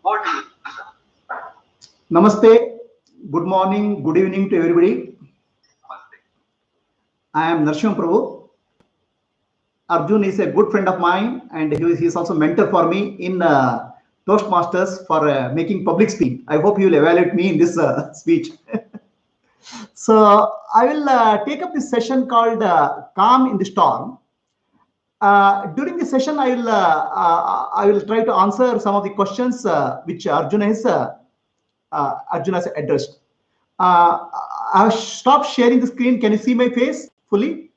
What do you think, sir? Namaste, good morning, good evening to everybody. Namaste. I am Narsimha Prabhu. Arjun is a good friend of mine and he is also mentor for me in Toastmasters for making public speak. I hope you will evaluate me in this speech. So I will take up this session called Calm in the Storm. During this session, I will try to answer some of the questions which Arjun has addressed. I've stopped sharing the screen. Can you see my face fully?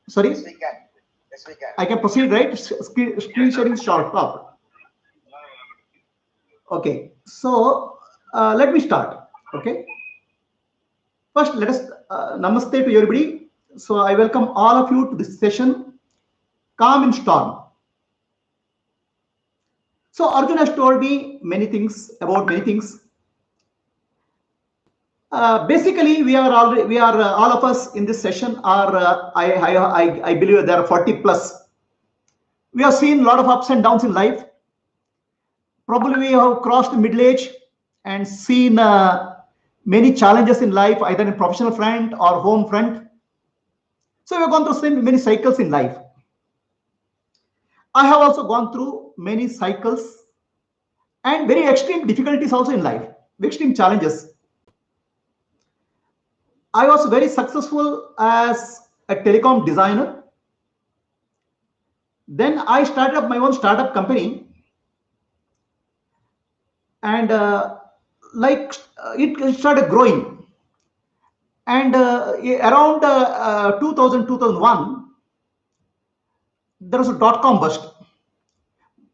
Sorry? Yes, we can. Yes, we can. I can proceed, right? Screen sharing short up. Okay, so let me start. Okay. First, let us namaste to everybody. So I welcome all of you to this session, Calm in Storm. So Arjun has told me many things about many things. Basically, we are all of us in this session are I believe there are 40 plus. We have seen a lot of ups and downs in life. Probably we have crossed middle age and seen many challenges in life, either in professional front or home front. So we have gone through many cycles in life. I have also gone through many cycles and very extreme difficulties also in life, extreme challenges. I was very successful as a telecom designer. Then I started up my own startup company, and it started growing. And around 2000, 2001, there was a dot-com bust.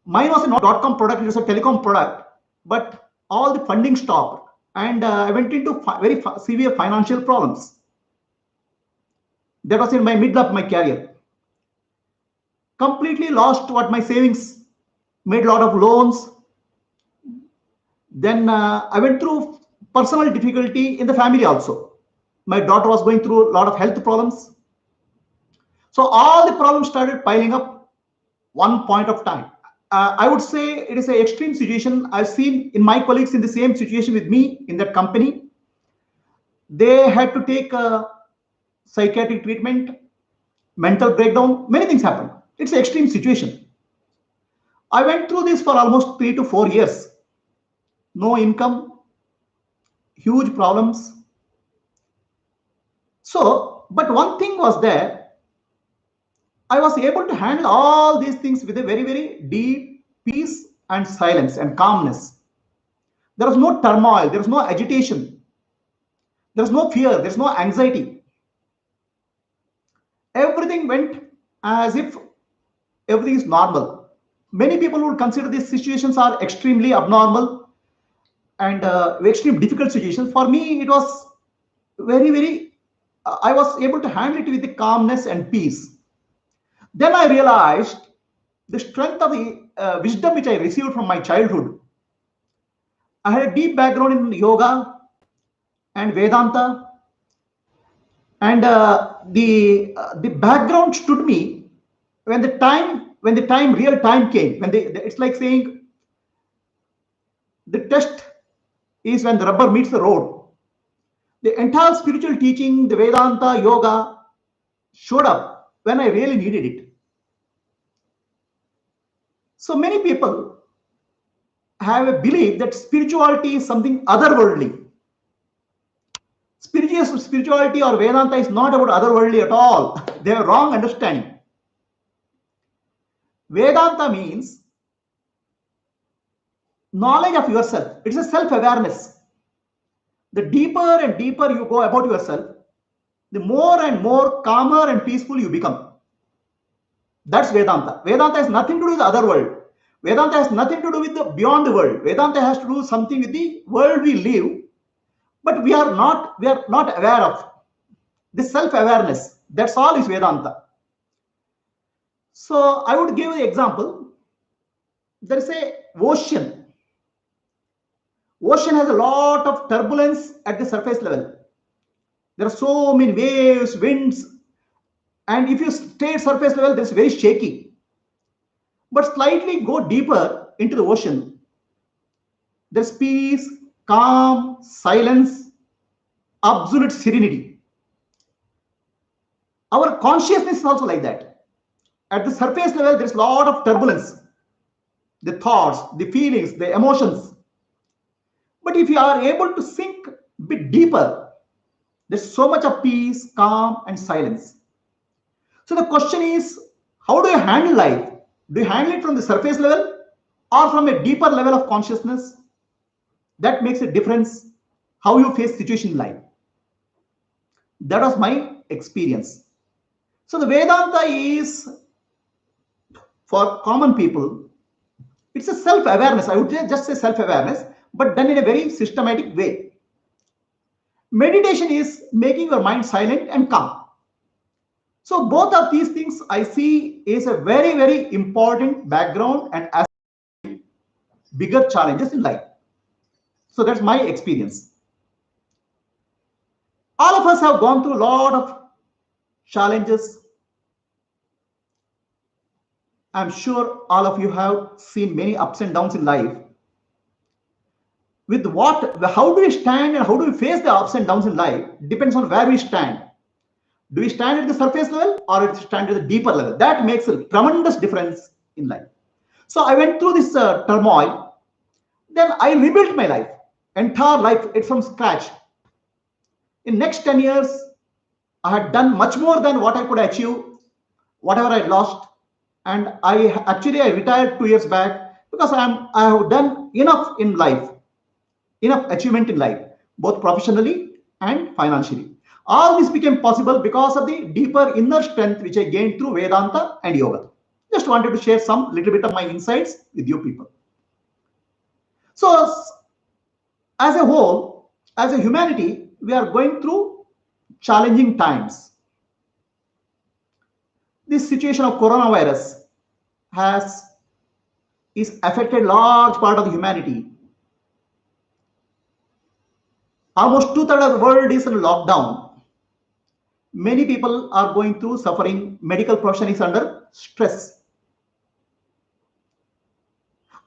Mine was not dot-com product, it was a telecom product, but all the funding stopped. And I went into very severe financial problems. That was in my middle of my career. Completely lost what my savings, made a lot of loans. Then I went through personal difficulty in the family also. My daughter was going through a lot of health problems. So all the problems started piling up one point of time. I would say it is an extreme situation. I've seen in my colleagues in the same situation with me in that company. They had to take psychiatric treatment, mental breakdown, many things happened. It's an extreme situation. I went through this for almost 3 to 4 years. No income, huge problems. So, but one thing was there. I was able to handle all these things with a very, very deep peace and silence and calmness. There was no turmoil, there was no agitation, there was no fear, there's no anxiety. Everything went as if everything is normal. Many people would consider these situations are extremely abnormal and extreme difficult situations. For me, it was very, very, I was able to handle it with the calmness and peace. Then I realized the strength of the wisdom which I received from my childhood. I had a deep background in yoga and Vedanta, and the background stood me when the real time came. It's like saying the test is when the rubber meets the road. The entire spiritual teaching, the Vedanta, yoga, showed up when I really needed it. So many people have a belief that spirituality is something otherworldly. Spirituality or Vedanta is not about otherworldly at all. They have wrong understanding. Vedanta means knowledge of yourself. It's a self-awareness. The deeper and deeper you go about yourself, the more and more calmer and peaceful you become. That's Vedanta. Vedanta has nothing to do with the other world. Vedanta has nothing to do with the beyond the world. Vedanta has to do something with the world we live, but we are not aware of. This self-awareness, that's all is Vedanta. So I would give an example. There is a ocean. Ocean has a lot of turbulence at the surface level. There are so many waves, winds, and if you stay at surface level, it's very shaky. but slightly go deeper into the ocean, there's peace, calm, silence, absolute serenity. Our consciousness is also like that. At the surface level, there's a lot of turbulence, the thoughts, the feelings, the emotions. But if you are able to sink a bit deeper, there's so much of peace, calm, and silence. So the question is, how do you handle life? Do you handle it from the surface level or from a deeper level of consciousness? That makes a difference how you face situation in life. That was my experience. So the Vedanta is for common people. It's a self-awareness. I would just say self-awareness, but done in a very systematic way. Meditation is making your mind silent and calm. So both of these things I see is a very, very important background and as bigger challenges in life. So that's my experience. All of us have gone through a lot of challenges. I'm sure all of you have seen many ups and downs in life. With what, how do we stand and how do we face the ups and downs in life depends on where we stand. Do we stand at the surface level or stand at the deeper level? That makes a tremendous difference in life. So I went through this turmoil. Then I rebuilt my life, entire life, it from scratch. In next 10 years, I had done much more than what I could achieve, whatever I lost. And I retired 2 years back because I have done enough in life, enough achievement in life, both professionally and financially. All this became possible because of the deeper inner strength which I gained through Vedanta and yoga. Just wanted to share some little bit of my insights with you people. So as a whole, as a humanity, we are going through challenging times. This situation of coronavirus is affected large part of the humanity. Almost 2/3 of the world is in lockdown. Many people are going through suffering. Medical profession is under stress.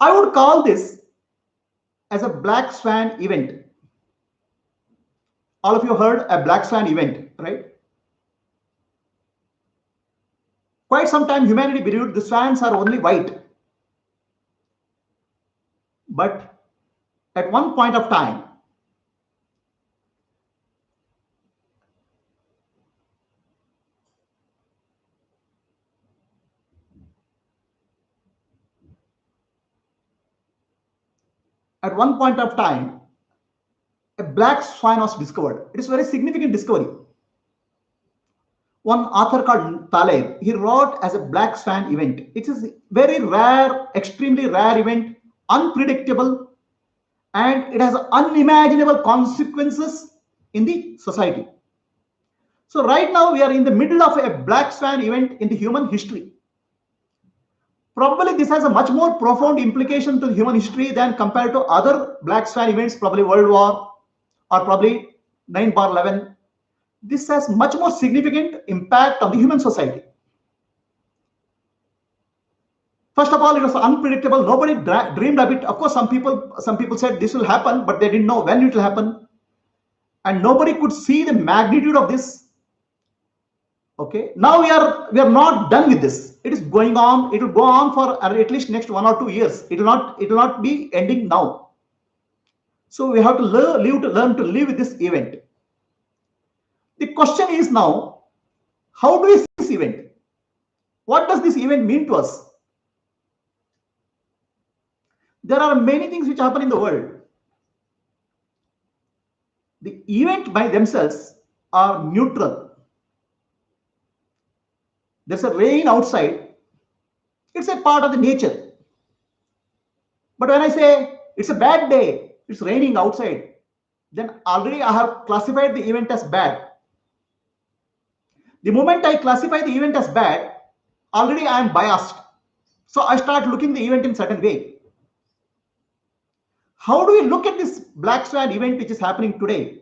I would call this as a black swan event. All of you heard a black swan event, right? Quite some time humanity believed the swans are only white. But at one point of time, a black swan was discovered. It is a very significant discovery. One author called Thaler, he wrote as a black swan event. It is very rare, extremely rare event, unpredictable, and it has unimaginable consequences in the society. So right now we are in the middle of a black swan event in the human history. Probably this has a much more profound implication to the human history than compared to other black swan events, probably World War or probably 9/11. This has much more significant impact on the human society. First of all, it was unpredictable. Nobody dreamed of it. Of course, some people said this will happen, but they didn't know when it will happen. And nobody could see the magnitude of this. Okay, now we are not done with this. It is going on. It will go on for at least next 1 or 2 years. It will not be ending now. So we have to learn to live with this event. The question is now, how do we see this event? What does this event mean to us? There are many things which happen in the world. The event by themselves are neutral. There's a rain outside. It's a part of the nature. But when I say it's a bad day, it's raining outside, then already I have classified the event as bad. The moment I classify the event as bad, already I am biased. So I start looking the event in certain way. How do we look at this black swan event which is happening today?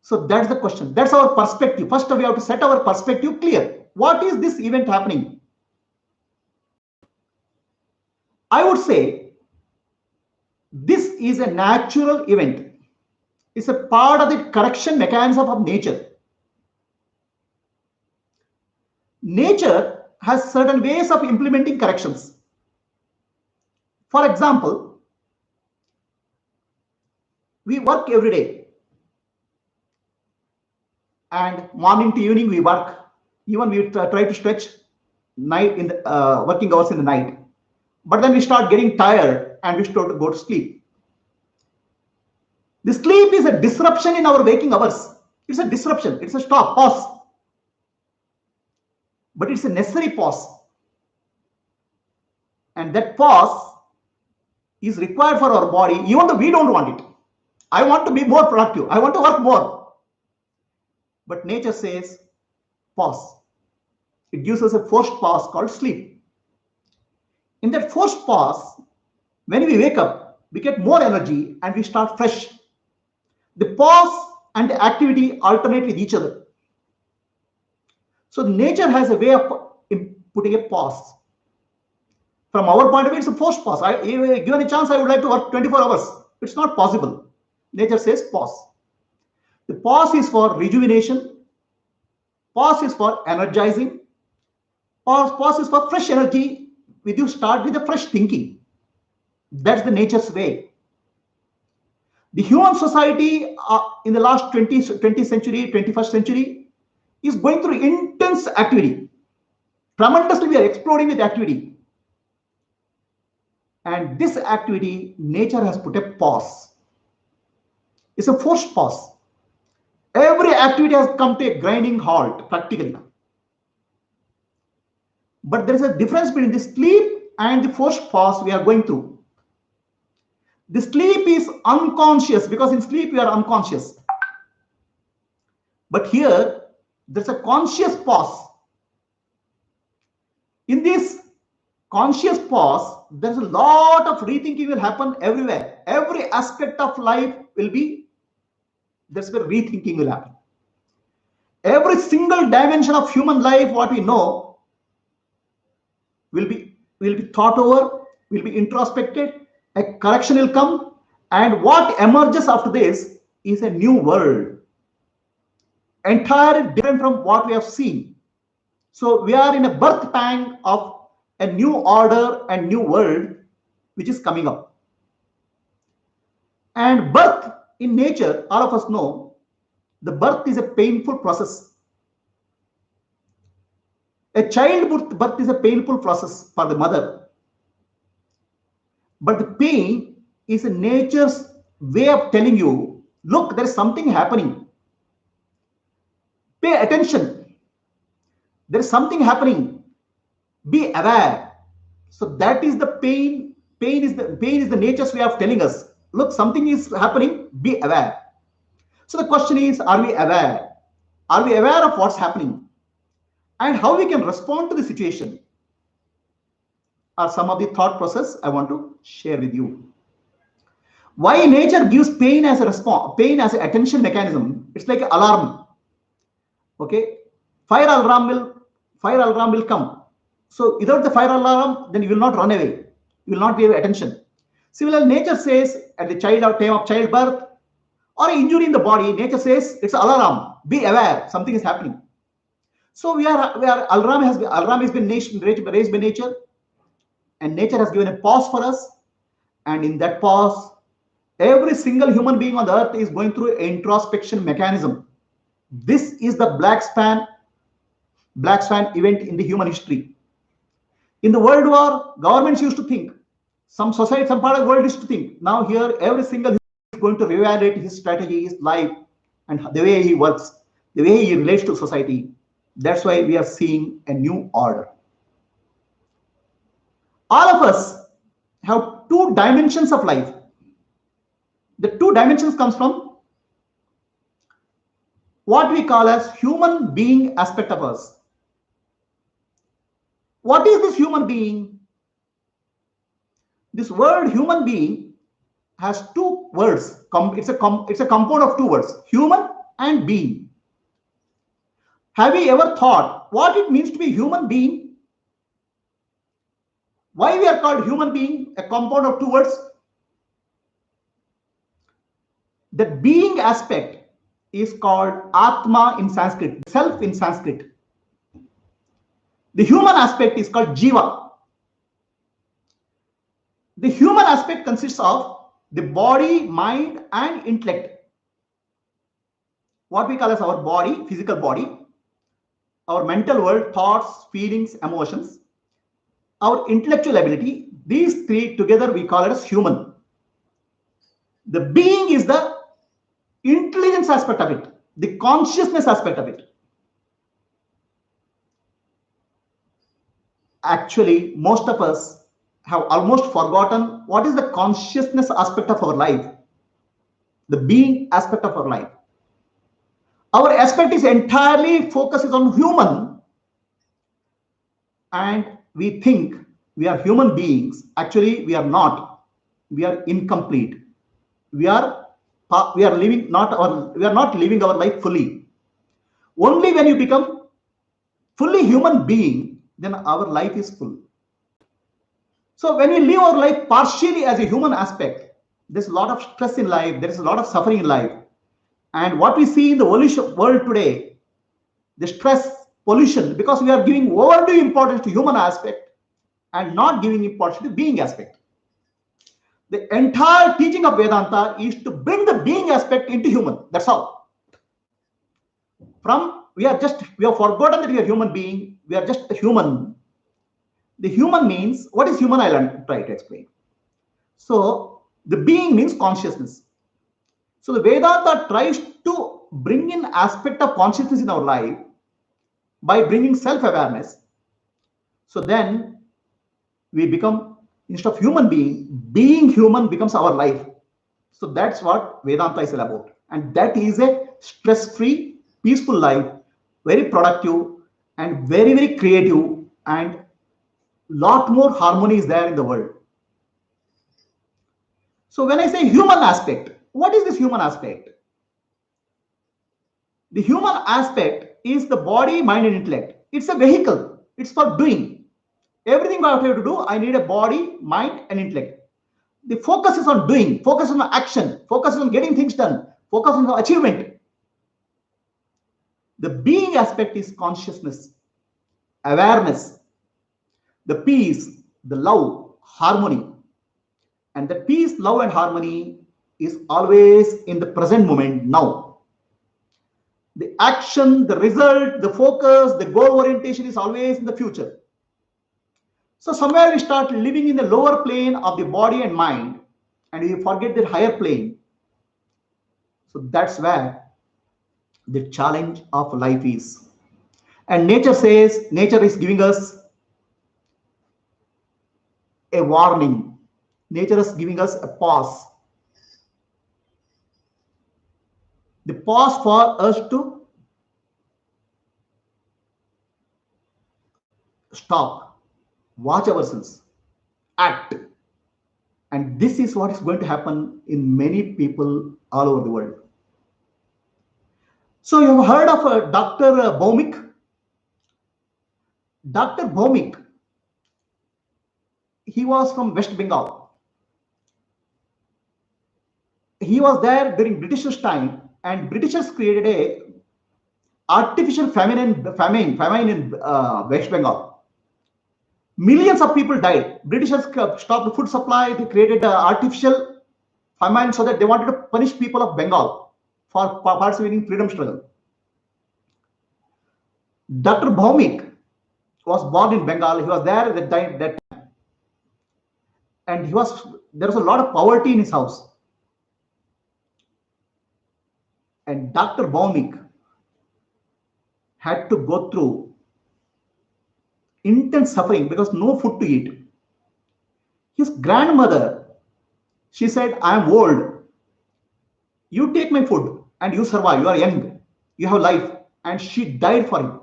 So that's the question. That's our perspective. First, we have to set our perspective clear. What is this event happening? I would say this is a natural event. It's a part of the correction mechanism of nature. Nature has certain ways of implementing corrections. For example, we work every day, and morning to evening we work. Even we try to stretch night in the working hours in the night, but then we start getting tired and we start to go to sleep. The sleep is a disruption in our waking hours. It's a disruption. It's a stop, pause, but it's a necessary pause, and that pause is required for our body, even though we don't want it. I want to be more productive. I want to work more. But nature says pause. It gives us a forced pause called sleep. In that forced pause, when we wake up, we get more energy and we start fresh. The pause and the activity alternate with each other. So nature has a way of putting a pause. From our point of view, it's a forced pause. Given a chance, I would like to work 24 hours. It's not possible. Nature says pause. The pause is for rejuvenation. Pause is for energizing. Pause is for fresh energy. With you start with a fresh thinking. That's the nature's way. The human society in the last 20th century, 21st century is going through intense activity. Tremendously, we are exploding with activity. And this activity, nature has put a pause. It's a forced pause. Every activity has come to a grinding halt, practically. But there is a difference between the sleep and the forced pause we are going through. The sleep is unconscious, because in sleep we are unconscious. But here, there's a conscious pause. In this conscious pause, there's a lot of rethinking will happen everywhere. Every aspect of life will be, that's where rethinking will happen. Every single dimension of human life, what we know, will be thought over, will be introspected, a correction will come, and what emerges after this is a new world, entirely different from what we have seen. So we are in a birth pang of a new order and new world which is coming up. And birth in nature, all of us know, the birth is a painful process. A childbirth birth is a painful process for the mother. But the pain is nature's way of telling you, look, there is something happening. Pay attention. There is something happening. Be aware. So that is the pain. Pain is the nature's way of telling us, look, something is happening. Be aware. So the question is, are we aware? Are we aware of what's happening? And how we can respond to the situation are some of the thought process I want to share with you. Why nature gives pain as a response, pain as an attention mechanism? It's like an alarm. Okay, fire alarm will come. So without the fire alarm, then you will not run away. You will not give attention. Similarly, nature says at the time of childbirth or injury in the body, nature says it's an alarm. Be aware, something is happening. So alarm has been raised by nature, and nature has given a pause for us. And in that pause, every single human being on the earth is going through an introspection mechanism. This is the black swan event in the human history. In the World War, governments used to think, some society, some part of the world used to think. Now here, every single human is going to reevaluate his strategy, his life, and the way he works, the way he relates to society. That's why we are seeing a new order. All of us have two dimensions of life. The two dimensions comes from what we call as human being aspect of us. What is this human being? This word human being has two words. It's a compound of two words, human and being. Have you ever thought what it means to be human being? Why we are called human being? A compound of two words. The being aspect is called Atma in Sanskrit, self in Sanskrit. The human aspect is called Jiva. The human aspect consists of the body, mind, and intellect. What we call as our body, physical body, our mental world, thoughts, feelings, emotions, our intellectual ability, these three together we call it as human. The being is the intelligence aspect of it, the consciousness aspect of it. Actually, most of us have almost forgotten what is the consciousness aspect of our life, the being aspect of our life. Our aspect is entirely focuses on human, and we think we are human beings. Actually, we are not. We are incomplete. We are living we are not living our life fully. Only when you become fully human being, then our life is full. So when we live our life partially as a human aspect, there's a lot of stress in life, there is a lot of suffering in life. And what we see in the world today, the stress, pollution, because we are giving overdue importance to human aspect and not giving importance to being aspect. The entire teaching of Vedanta is to bring the being aspect into human. That's all. We have forgotten that we are human being. We are just a human. The human means, what is human? I'll try to explain. So the being means consciousness. So the Vedanta tries to bring in aspect of consciousness in our life by bringing self-awareness. So then we become, instead of human being human becomes our life. So that's what Vedanta is all about. And that is a stress-free, peaceful life, very productive and very, very creative, and lot more harmony is there in the world. So when I say human aspect, what is this human aspect? The human aspect is the body, mind, and intellect. It's a vehicle. It's for doing. Everything I have to do, I need a body, mind, and intellect. The focus is on doing, focus on action, focus on getting things done, focus on achievement. The being aspect is consciousness, awareness, the peace, the love, harmony. And the peace, love, and harmony is always in the present moment now. The action, the result, the focus, the goal orientation is always in the future. So somewhere we start living in the lower plane of the body and mind, and we forget the higher plane. So that's where the challenge of life is. And nature is giving us a warning. Nature is giving us a pause. The pause for us to stop, watch ourselves, act. And this is what is going to happen in many people all over the world. So you have heard of Dr. Bhowmik? Dr. Bhowmik, he was from West Bengal. He was there during Britishers' time, and Britishers created a artificial famine in West Bengal. Millions of people died. Britishers stopped the food supply. They created artificial famine so that they wanted to punish people of Bengal for participating in freedom struggle. Dr. Bhowmik was born in Bengal. He was there at that time, and there was a lot of poverty in his house. And Dr. Bhowmik had to go through intense suffering because no food to eat. His grandmother, she said, I am old. You take my food and you survive. You are young. You have life. And she died for him.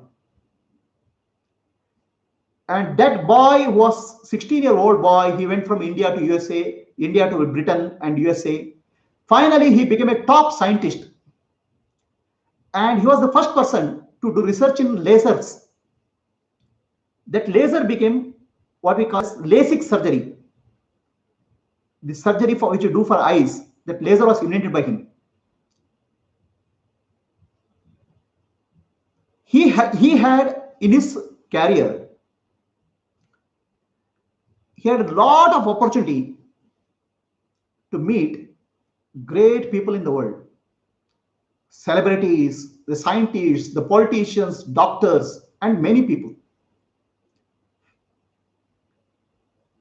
And that boy was 16-year-old boy. He went from India to USA, India to Britain and USA. Finally, he became a top scientist. And he was the first person to do research in lasers. That laser became what we call as LASIK surgery. The surgery for which you do for eyes, that laser was invented by him. He had in his career, he had a lot of opportunity to meet great people in the world, celebrities, the scientists, the politicians, doctors, and many people.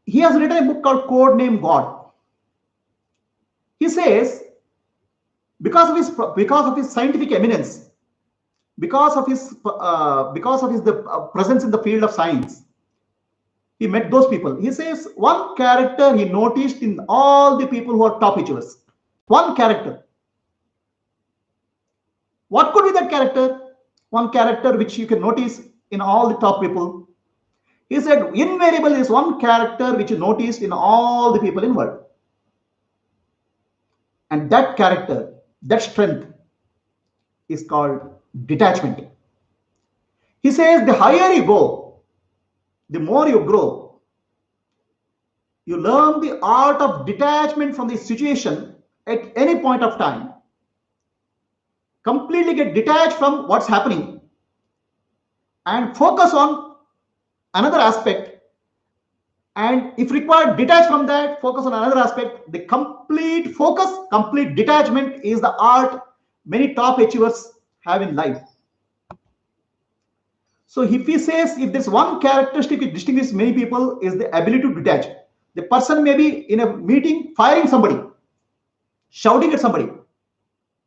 He has written a book called Code Name God. He says, because of his scientific eminence, because of his presence in the field of science, he met those people. He says one character he noticed in all the people who are top achievers. One character. What could be that character? One character which you can notice in all the top people. He said invariable is one character which you noticed in all the people in the world. And that character, that strength is called detachment. He says the higher you go, the more you grow. You learn the art of detachment from the situation at any point of time. Completely get detached from what's happening and focus on another aspect. And if required, detach from that, focus on another aspect. The complete focus, complete detachment is the art many top achievers have in life. So if he says, if there's one characteristic which distinguishes many people, is the ability to detach. The person may be in a meeting firing somebody, shouting at somebody.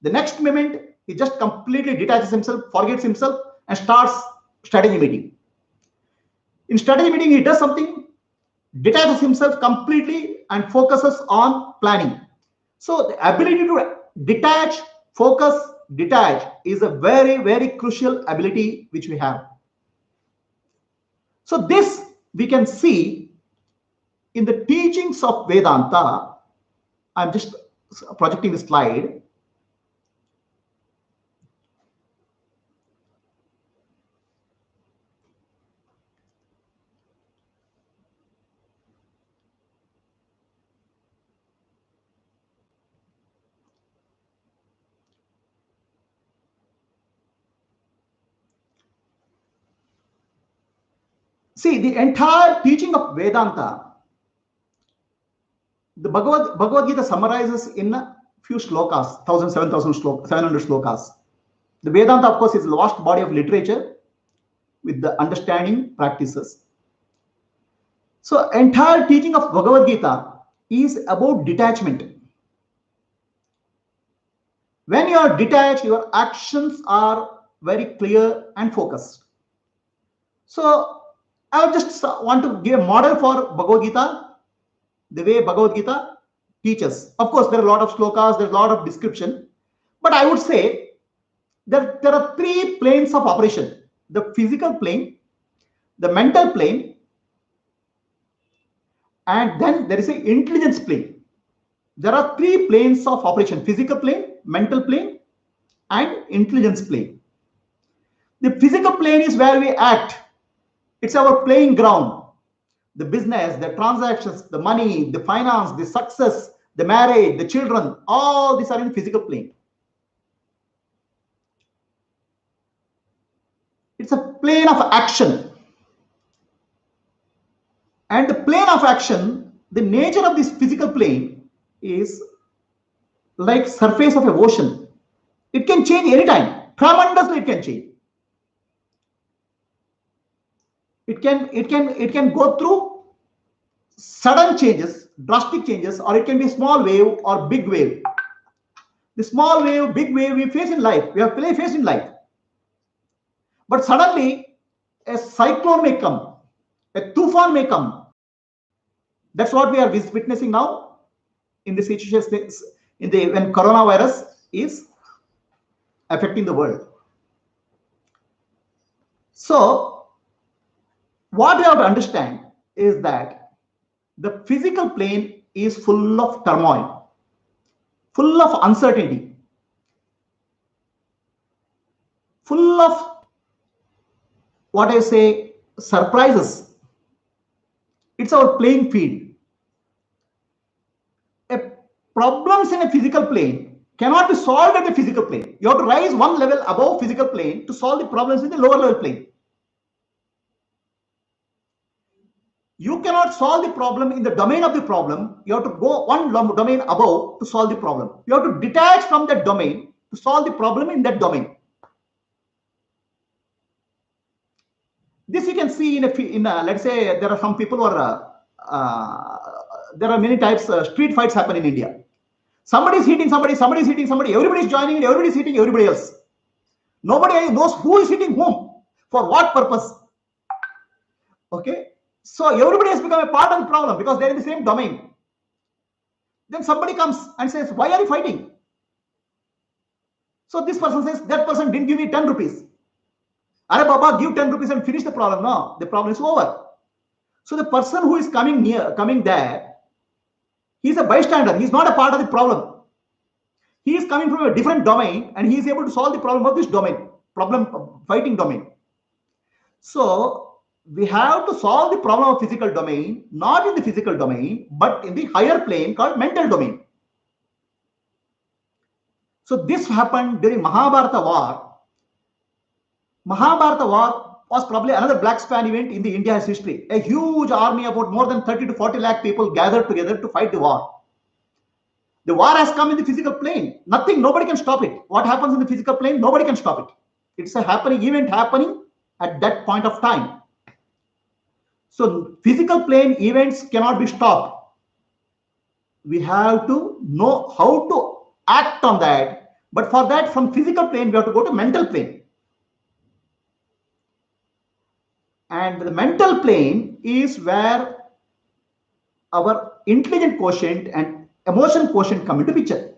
The next moment, he just completely detaches himself, forgets himself, and starts strategy meeting. In strategy meeting, he does something, detaches himself completely, and focuses on planning. So the ability to detach, focus, detach is a very, very crucial ability which we have. So this we can see in the teachings of Vedanta. I'm just projecting the slide. See, the entire teaching of Vedanta, the Bhagavad Gita summarizes in a few slokas, 700 slokas. The Vedanta, of course, is a vast body of literature with the understanding practices. So, entire teaching of Bhagavad Gita is about detachment. When you are detached, your actions are very clear and focused. So, I just want to give a model for Bhagavad Gita, the way Bhagavad Gita teaches. Of course, there are a lot of slokas, there's a lot of description, but I would say that there are three planes of operation: the physical plane, the mental plane, and then there is an intelligence plane. There are three planes of operation: physical plane, mental plane, and intelligence plane. The physical plane is where we act. It's our playing ground. The business, the transactions, the money, the finance, the success, the marriage, the children, all these are in physical plane. It's a plane of action. And the plane of action, the nature of this physical plane is like surface of a ocean. It can change anytime. Tremendously it can change. It can go through sudden changes, drastic changes, or it can be small wave or big wave. The small wave, big wave we face in life, we have faced in life. But suddenly a cyclone may come, a tufan may come. That's what we are witnessing now in the situation when coronavirus is affecting the world. So what we have to understand is that the physical plane is full of turmoil, full of uncertainty, full of what I say surprises. It's our playing field. A problems in a physical plane cannot be solved at the physical plane. You have to rise one level above physical plane to solve the problems in the lower level plane. You cannot solve the problem in the domain of the problem. You have to go one domain above to solve the problem. You have to detach from that domain to solve the problem in that domain. This you can see let's say there are some people who are there are many types street fights happen in India. Somebody is hitting somebody, somebody is hitting somebody, everybody is joining, everybody is hitting everybody else. Nobody knows who is hitting whom, for what purpose. Okay, so everybody has become a part of the problem because they're in the same domain. Then somebody comes and says, why are you fighting? So this person says, that person didn't give me 10 rupees. Are Baba, give 10 rupees and finish the problem. No, the problem is over. So the person who is coming there, he's a bystander. He's not a part of the problem. He is coming from a different domain and he is able to solve the problem of this domain, fighting domain. So we have to solve the problem of physical domain, not in the physical domain, but in the higher plane called mental domain. So this happened during Mahabharata war. Mahabharata war was probably another black swan event in the India's history. A huge army, about more than 30 to 40 lakh people gathered together to fight the war. The war has come in the physical plane. Nobody can stop it. What happens in the physical plane, nobody can stop it. It's a event happening at that point of time. So physical plane events cannot be stopped. We have to know how to act on that. But for that, from physical plane, we have to go to mental plane. And the mental plane is where our intelligent quotient and emotion quotient come into picture.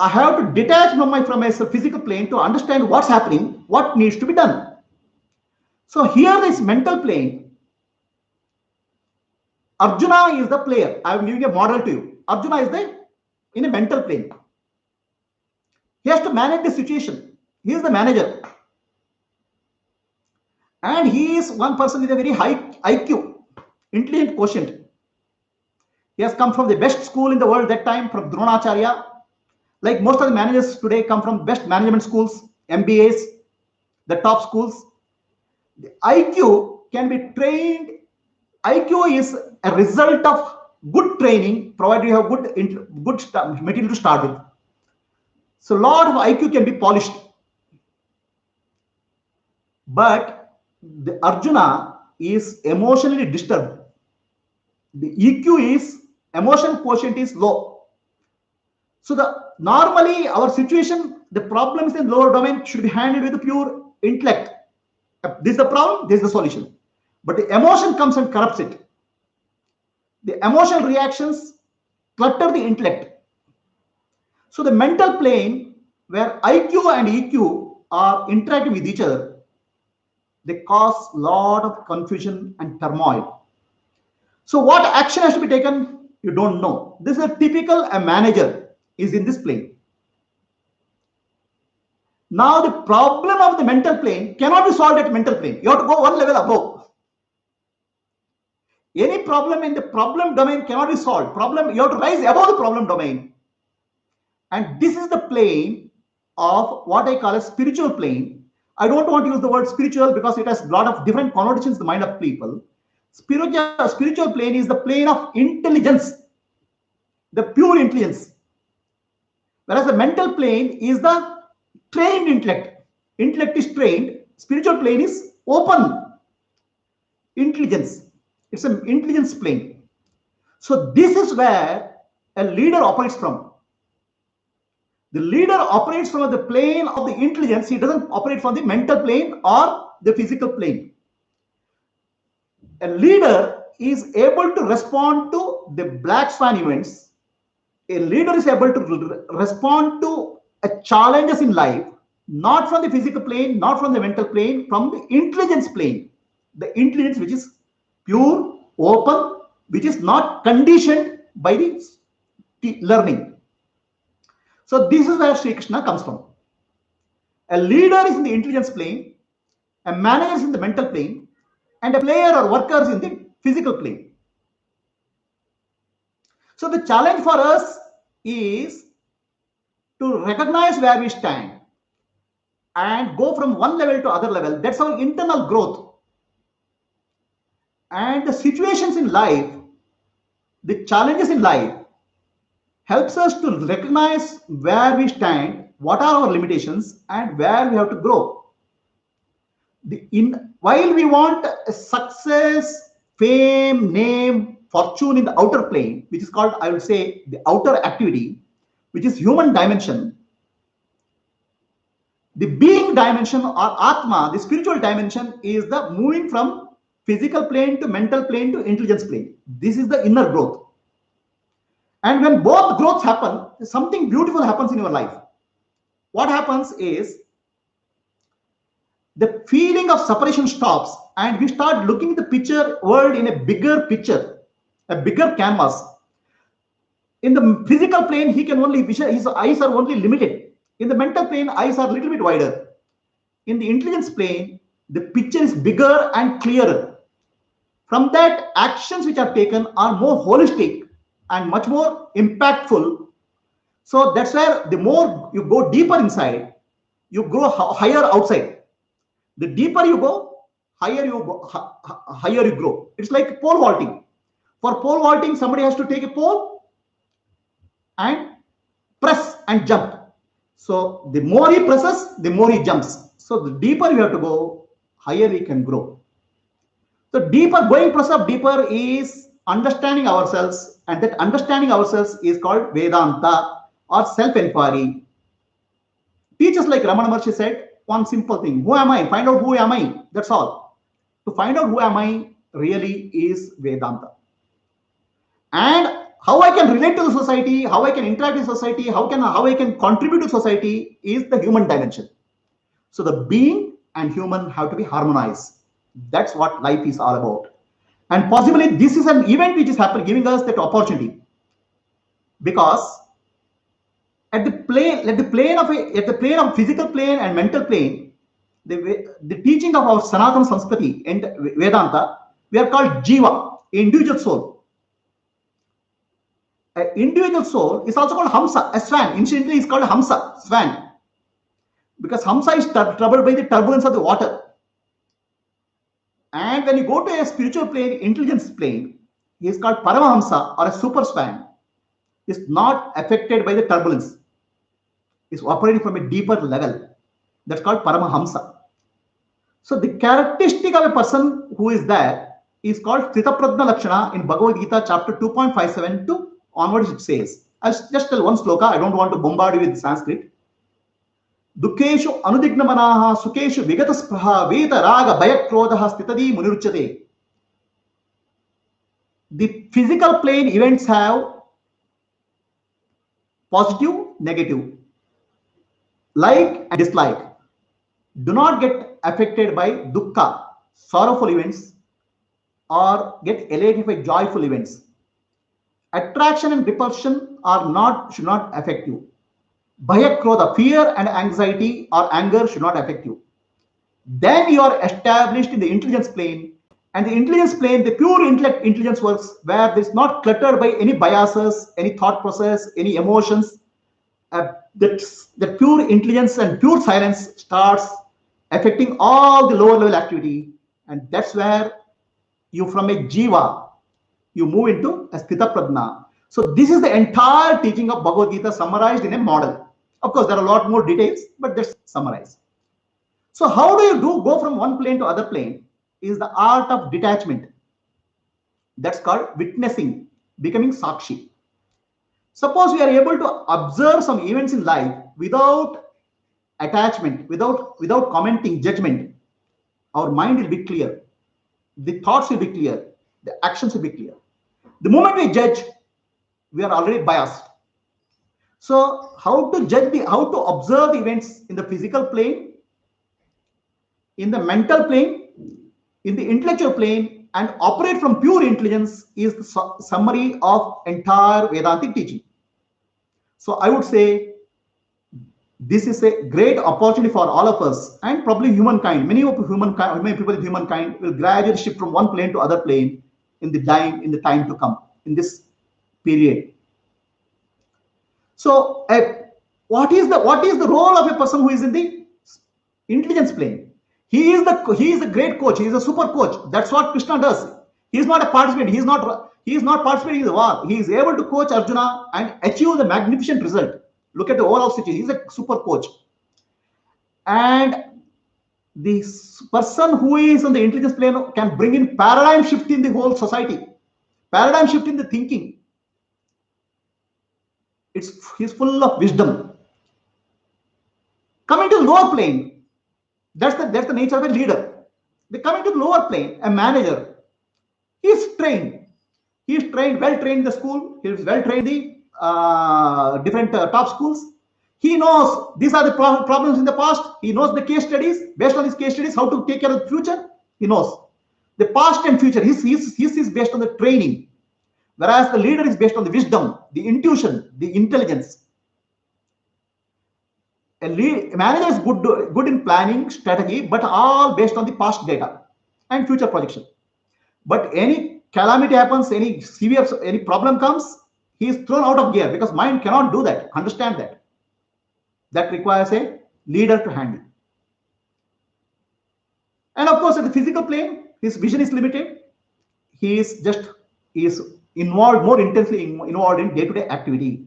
I have to detach from my physical plane to understand what's happening, what needs to be done. So here this mental plane, Arjuna is the player. I am giving a model to you. Arjuna is in a mental plane. He has to manage the situation. He is the manager. And he is one person with a very high IQ, intelligent quotient. He has come from the best school in the world that time, from Dronacharya. Like most of the managers today come from best management schools, MBAs, the top schools. The IQ can be trained. IQ is a result of good training, provided you have good material to start with. So a lot of IQ can be polished. But the Arjuna is emotionally disturbed. The EQ is, emotion quotient is low. So normally our situation, the problems in lower domain should be handled with the pure intellect. This is the problem, this is the solution. But the emotion comes and corrupts it. The emotional reactions clutter the intellect. So the mental plane, where IQ and EQ are interacting with each other, they cause a lot of confusion and turmoil. So what action has to be taken? You don't know. This is a typical a manager is in this plane. Now the problem of the mental plane cannot be solved at mental plane. You have to go one level above. Any problem in the problem domain cannot be solved. You have to rise above the problem domain. And this is the plane of what I call a spiritual plane. I don't want to use the word spiritual because it has a lot of different connotations in the mind of people. Spiritual plane is the plane of intelligence, the pure intelligence. Whereas the mental plane is the trained intellect. Intellect is trained. Spiritual plane is open intelligence. It's an intelligence plane. So this is where a leader operates from. The leader operates from the plane of the intelligence. He doesn't operate from the mental plane or the physical plane. A leader is able to respond to the black swan events. A leader is able to respond to challenges in life, not from the physical plane, not from the mental plane, from the intelligence plane. The intelligence which is pure, open, which is not conditioned by the learning. So this is where Sri Krishna comes from. A leader is in the intelligence plane, a manager is in the mental plane, and a player or workers in the physical plane. So the challenge for us is to recognize where we stand and go from one level to other level. That's our internal growth. And the situations in life, the challenges in life helps us to recognize where we stand, what are our limitations, and where we have to grow. While we want success, fame, name, fortune in the outer plane, which is called, I would say, the outer activity, which is human dimension, the being dimension or Atma, the spiritual dimension, is the moving from physical plane to mental plane to intelligence plane. This is the inner growth. And when both growths happen, something beautiful happens in your life. What happens is the feeling of separation stops and we start looking at the picture world in a bigger picture, a bigger canvas. In the physical plane, he can only vision, his eyes are only limited. In the mental plane, eyes are a little bit wider. In the intelligence plane, the picture is bigger and clearer. From that, actions which are taken are more holistic and much more impactful. So that's where the more you go deeper inside, you grow higher outside. The deeper you go, higher you grow. It's like pole vaulting. For pole vaulting, somebody has to take a pole and press and jump. So the more he presses, the more he jumps. So the deeper you have to go, higher we can grow. So deeper, going process deeper is understanding ourselves, and that understanding ourselves is called Vedanta or self-enquiry. Teachers like Ramana Maharshi said one simple thing: who am I? Find out who am I. That's all. To find out who am I really is Vedanta. And how I can relate to the society, how I can interact with society, how I can contribute to society is the human dimension. So the being and human have to be harmonized. That's what life is all about. And possibly this is an event which is happening, giving us that opportunity. Because at the plane of physical plane and mental plane, the teaching of our Sanatana Sanskriti and Vedanta, we are called Jiva, individual soul. An individual soul is also called Hamsa, a swan. Incidentally, it's called Hamsa, swan. Because Hamsa is troubled by the turbulence of the water. And when you go to a spiritual plane, intelligence plane, he is called Paramahamsa or a super swan. Is not affected by the turbulence. Is operating from a deeper level. That's called Paramahamsa. So the characteristic of a person who is there is called Sthitapradna Lakshana in Bhagavad Gita chapter 2.57 to onwards it says. I'll just tell one sloka, I don't want to bombard you with Sanskrit. Dukeshu anudignamanaha sukeshu vigataspraha veta raga bhayakrodha stitadi munirchate. The physical plane events have positive, negative, like and dislike. Do not get affected by dukkha, sorrowful events, or get elated by joyful events. Attraction and repulsion should not affect you. Bhayakrodha, fear and anxiety or anger should not affect you. Then you are established in the intelligence plane, and the intelligence plane, the pure intelligence works where there is not cluttered by any biases, any thought process, any emotions. That pure intelligence and pure silence starts affecting all the lower level activity, and that's where you from a jiva you move into a sthita pradna. So this is the entire teaching of Bhagavad Gita summarized in a model. Of course, there are a lot more details, but that's summarized. So how do you go from one plane to other plane is the art of detachment. That's called witnessing, becoming sakshi. Suppose we are able to observe some events in life without attachment, without commenting, judgment, our mind will be clear. The thoughts will be clear. The actions will be clear. The moment we judge, we are already biased. So how to observe the events in the physical plane, in the mental plane, in the intellectual plane, and operate from pure intelligence is the summary of entire Vedantic teaching. So I would say This is a great opportunity for all of us and probably humankind. Many people in humankind will gradually shift from one plane to other plane in the time to come in this period. So, what is the role of a person who is in the intelligence plane? He is a great coach. He is a super coach. That's what Krishna does. He is not a participant. He is not participating in the war. He is able to coach Arjuna and achieve the magnificent result. Look at the overall situation. He is a super coach. And the person who is on the intelligence plane can bring in paradigm shift in the whole society, paradigm shift in the thinking. He's full of wisdom. Coming to lower plane, that's the nature of a leader. The coming to the lower plane, a manager, he is trained. He is trained, well trained in the school. He is well trained in the different top schools. He knows these are the problems in the past. He knows the case studies. Based on his case studies, how to take care of the future. He knows the past and future. His is based on the training, whereas the leader is based on the wisdom, the intuition, the intelligence. A manager is good in planning, strategy, but all based on the past data and future projection. But any calamity happens, any problem comes, he is thrown out of gear because mind cannot do that. Understand that. That requires a leader to handle. And of course, at the physical plane, his vision is limited. He is involved more intensely involved in day-to-day activity.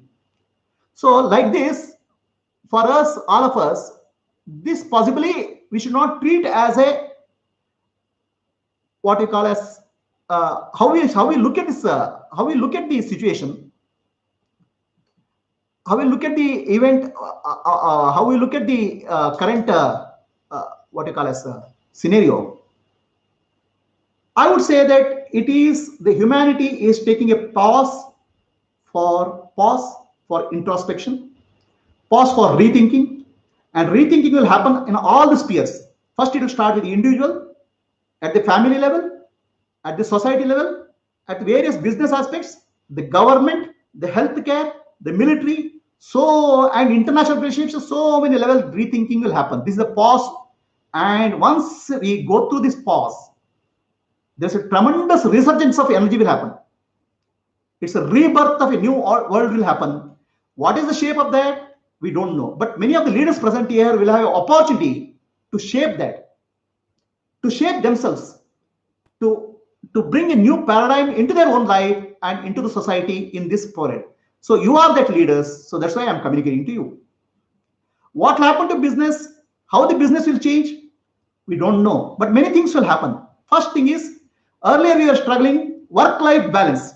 So, like this, for us, all of us, this possibly we should not treat as a what we call as how we look at this how we look at the situation, how we look at the event, how we look at the current what you call as scenario. I would say that it is the humanity is taking a pause for introspection, pause for rethinking, and rethinking will happen in all the spheres. First, it will start with the individual, at the family level, at the society level, at various business aspects, the government, the healthcare, the military, and international relationships. So many levels rethinking will happen. This is a pause, and once we go through this pause, there's a tremendous resurgence of energy will happen. It's a rebirth of a new world will happen. What is the shape of that? We don't know. But many of the leaders present here will have an opportunity to shape that, to shape themselves, to bring a new paradigm into their own life and into the society in this period. So you are that leaders. So that's why I'm communicating to you. What will happen to business? How the business will change? We don't know. But many things will happen. First thing is, earlier we were struggling work-life balance.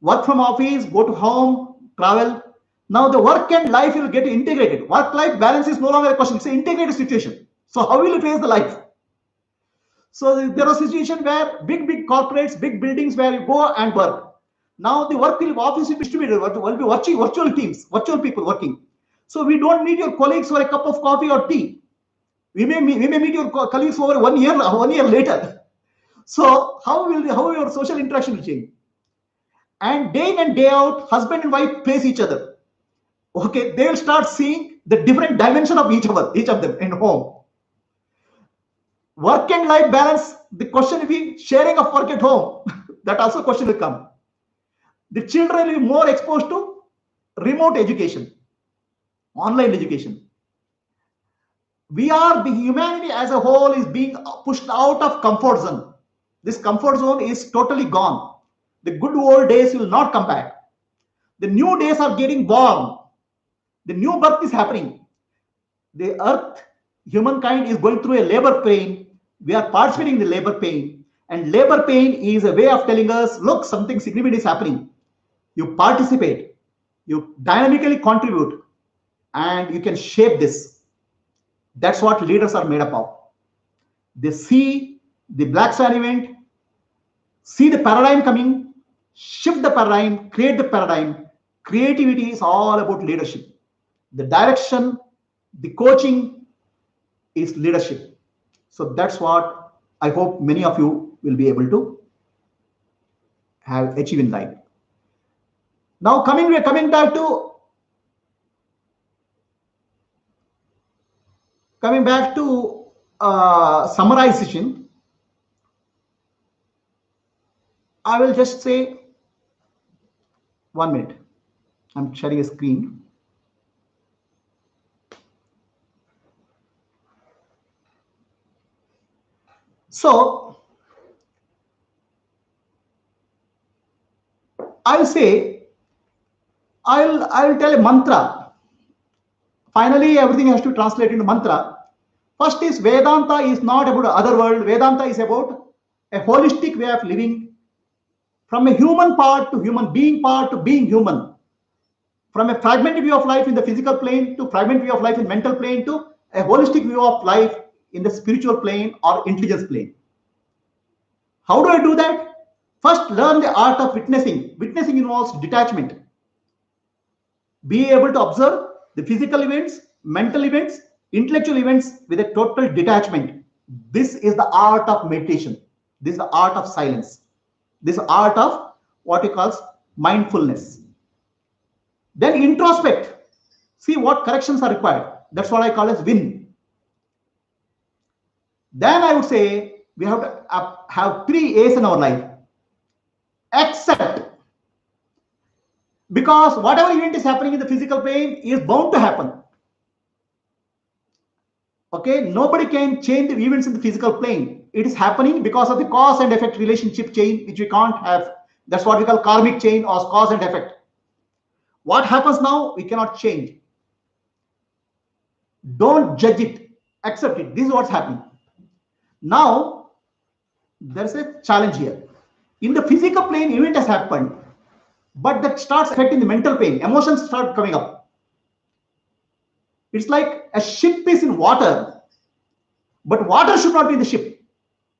Work from office, go to home, travel. Now the work and life will get integrated. Work-life balance is no longer a question. It's an integrated situation. So how will you face the life? So there are situations where big corporates, big buildings where you go and work. Now the work will office will be distributed. Will be watching virtual teams, virtual people working. So we don't meet your colleagues for a cup of coffee or tea. We may meet your colleagues over 1 year later. So how your social interaction will change? And day in and day out, husband and wife face each other. Okay, they will start seeing the different dimension of each of them in home. Work and life balance, the question will be sharing of work at home. That also question will come. The children will be more exposed to remote education, online education. The humanity as a whole is being pushed out of comfort zone. This comfort zone is totally gone. The good old days will not come back. The new days are getting born. The new birth is happening. The earth, humankind is going through a labor pain. We are participating in the labor pain. And labor pain is a way of telling us, look, something significant is happening. You participate, you dynamically contribute, and you can shape this. That's what leaders are made up of. They see the black swan event, see the paradigm coming, shift the paradigm, create the paradigm. Creativity is all about leadership. The direction, the coaching is leadership. So that's what I hope many of you will be able to have achieve in life. Now coming back to Coming back to summarization, I will just say 1 minute. I'm sharing a screen. So I'll say, I'll tell a mantra. Finally, everything has to translate into mantra. First is Vedanta is not about the other world. Vedanta is about a holistic way of living, from a human part to human being part to being human, from a fragmented view of life in the physical plane to fragmented view of life in mental plane to a holistic view of life in the spiritual plane or intelligence plane. How do I do that? First, learn the art of witnessing. Witnessing involves detachment. Be able to observe the physical events, mental events, intellectual events with a total detachment. This is the art of meditation. This is the art of silence. This is the art of what he calls mindfulness. Then introspect. See what corrections are required. That's what I call as win. Then I would say we have to have 3 A's in our life. Accept. Because whatever event is happening in the physical plane is bound to happen. Okay, nobody can change the events in the physical plane. It is happening because of the cause and effect relationship chain, which we can't have. That's what we call karmic chain or cause and effect. What happens now, we cannot change. Don't judge it, accept it. This is what's happening. Now, there's a challenge here. In the physical plane, event has happened, but that starts affecting the mental plane. Emotions start coming up. It's like a ship is in water, but water should not be in the ship.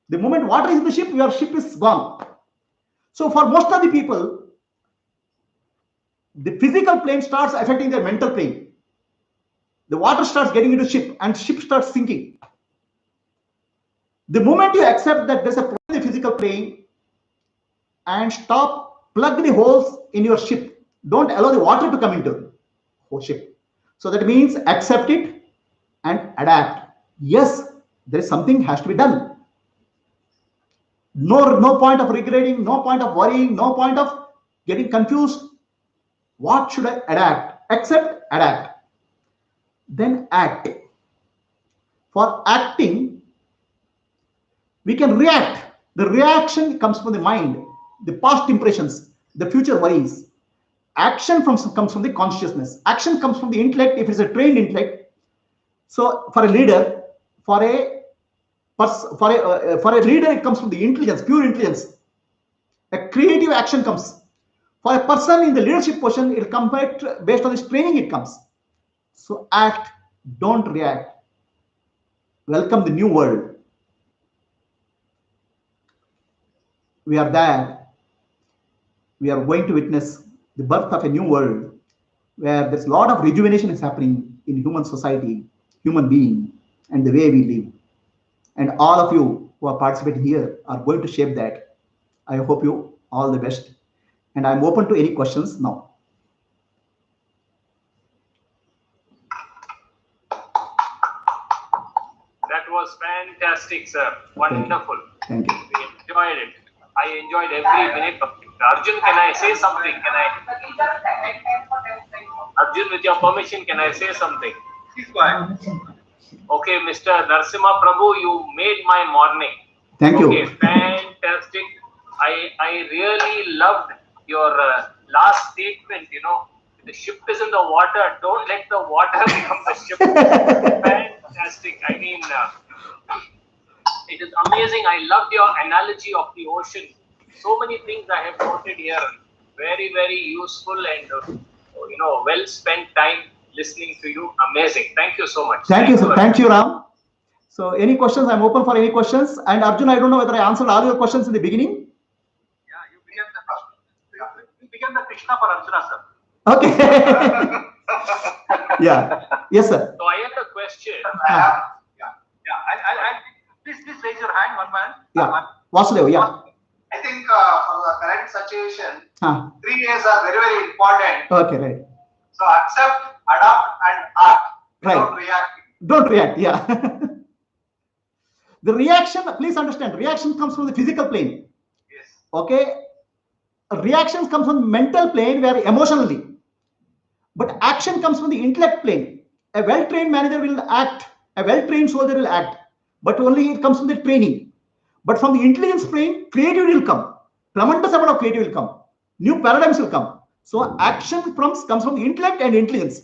The moment water is in the ship, your ship is gone. So for most of the people, the physical plane starts affecting their mental plane. The water starts getting into the ship and ship starts sinking. The moment you accept that there's a problem in the physical plane and stop, plug the holes in your ship. Don't allow the water to come into the ship. So that means accept it and adapt. Yes, there is something has to be done. No point of regretting, no point of worrying, no point of getting confused. What should I adapt? Accept, adapt. Then act. For acting, we can react. The reaction comes from the mind, the past impressions, the future worries. Action comes from the consciousness. Action comes from the intellect if it's a trained intellect. So for a leader, for a leader, it comes from the intelligence, pure intelligence. A creative action comes. For a person in the leadership position, it will come based on this training. It comes. So act, don't react. Welcome the new world. We are there. We are going to witness the birth of a new world where there's a lot of rejuvenation is happening in human society, human being, and the way we live. And all of you who are participating here are going to shape that. I hope you all the best. And I'm open to any questions now. That was fantastic, sir. Wonderful. Thank you. We enjoyed it. I enjoyed every minute of it. Arjun, can I say something? Arjun, with your permission, can I say something? Please go ahead. Okay, Mr. Narasimha Prabhu, you made my morning. Thank you. Okay, fantastic. I really loved your last statement. You know, the ship is in the water. Don't let the water become the ship. Fantastic. I mean, it is amazing. I loved your analogy of the ocean. So many things I have noted here. Very, very useful and well spent time listening to you. Amazing. Thank you so much. Thank you, sir. Thank you, Ram. So any questions? I'm open for any questions. And Arjun, I don't know whether I answered all your questions in the beginning. Yeah, you became the Krishna for Arjuna, sir. Okay. Yeah. Yes, sir. So I have a question. Please raise your hand, one man. Yeah. Vasudev, yeah. I think for the current situation, 3 A's are very, very important. Okay, right. So accept, adapt, and act without Right. reacting. Don't react. Yeah. The reaction, please understand, reaction comes from the physical plane. Yes. Okay. Reactions come from mental plane where emotionally. But action comes from the intellect plane. A well-trained manager will act. A well-trained soldier will act. But only it comes from the training. But from the intelligence plane, creativity will come. Tremendous amount of creativity will come. New paradigms will come. So action comes from the intellect and intelligence.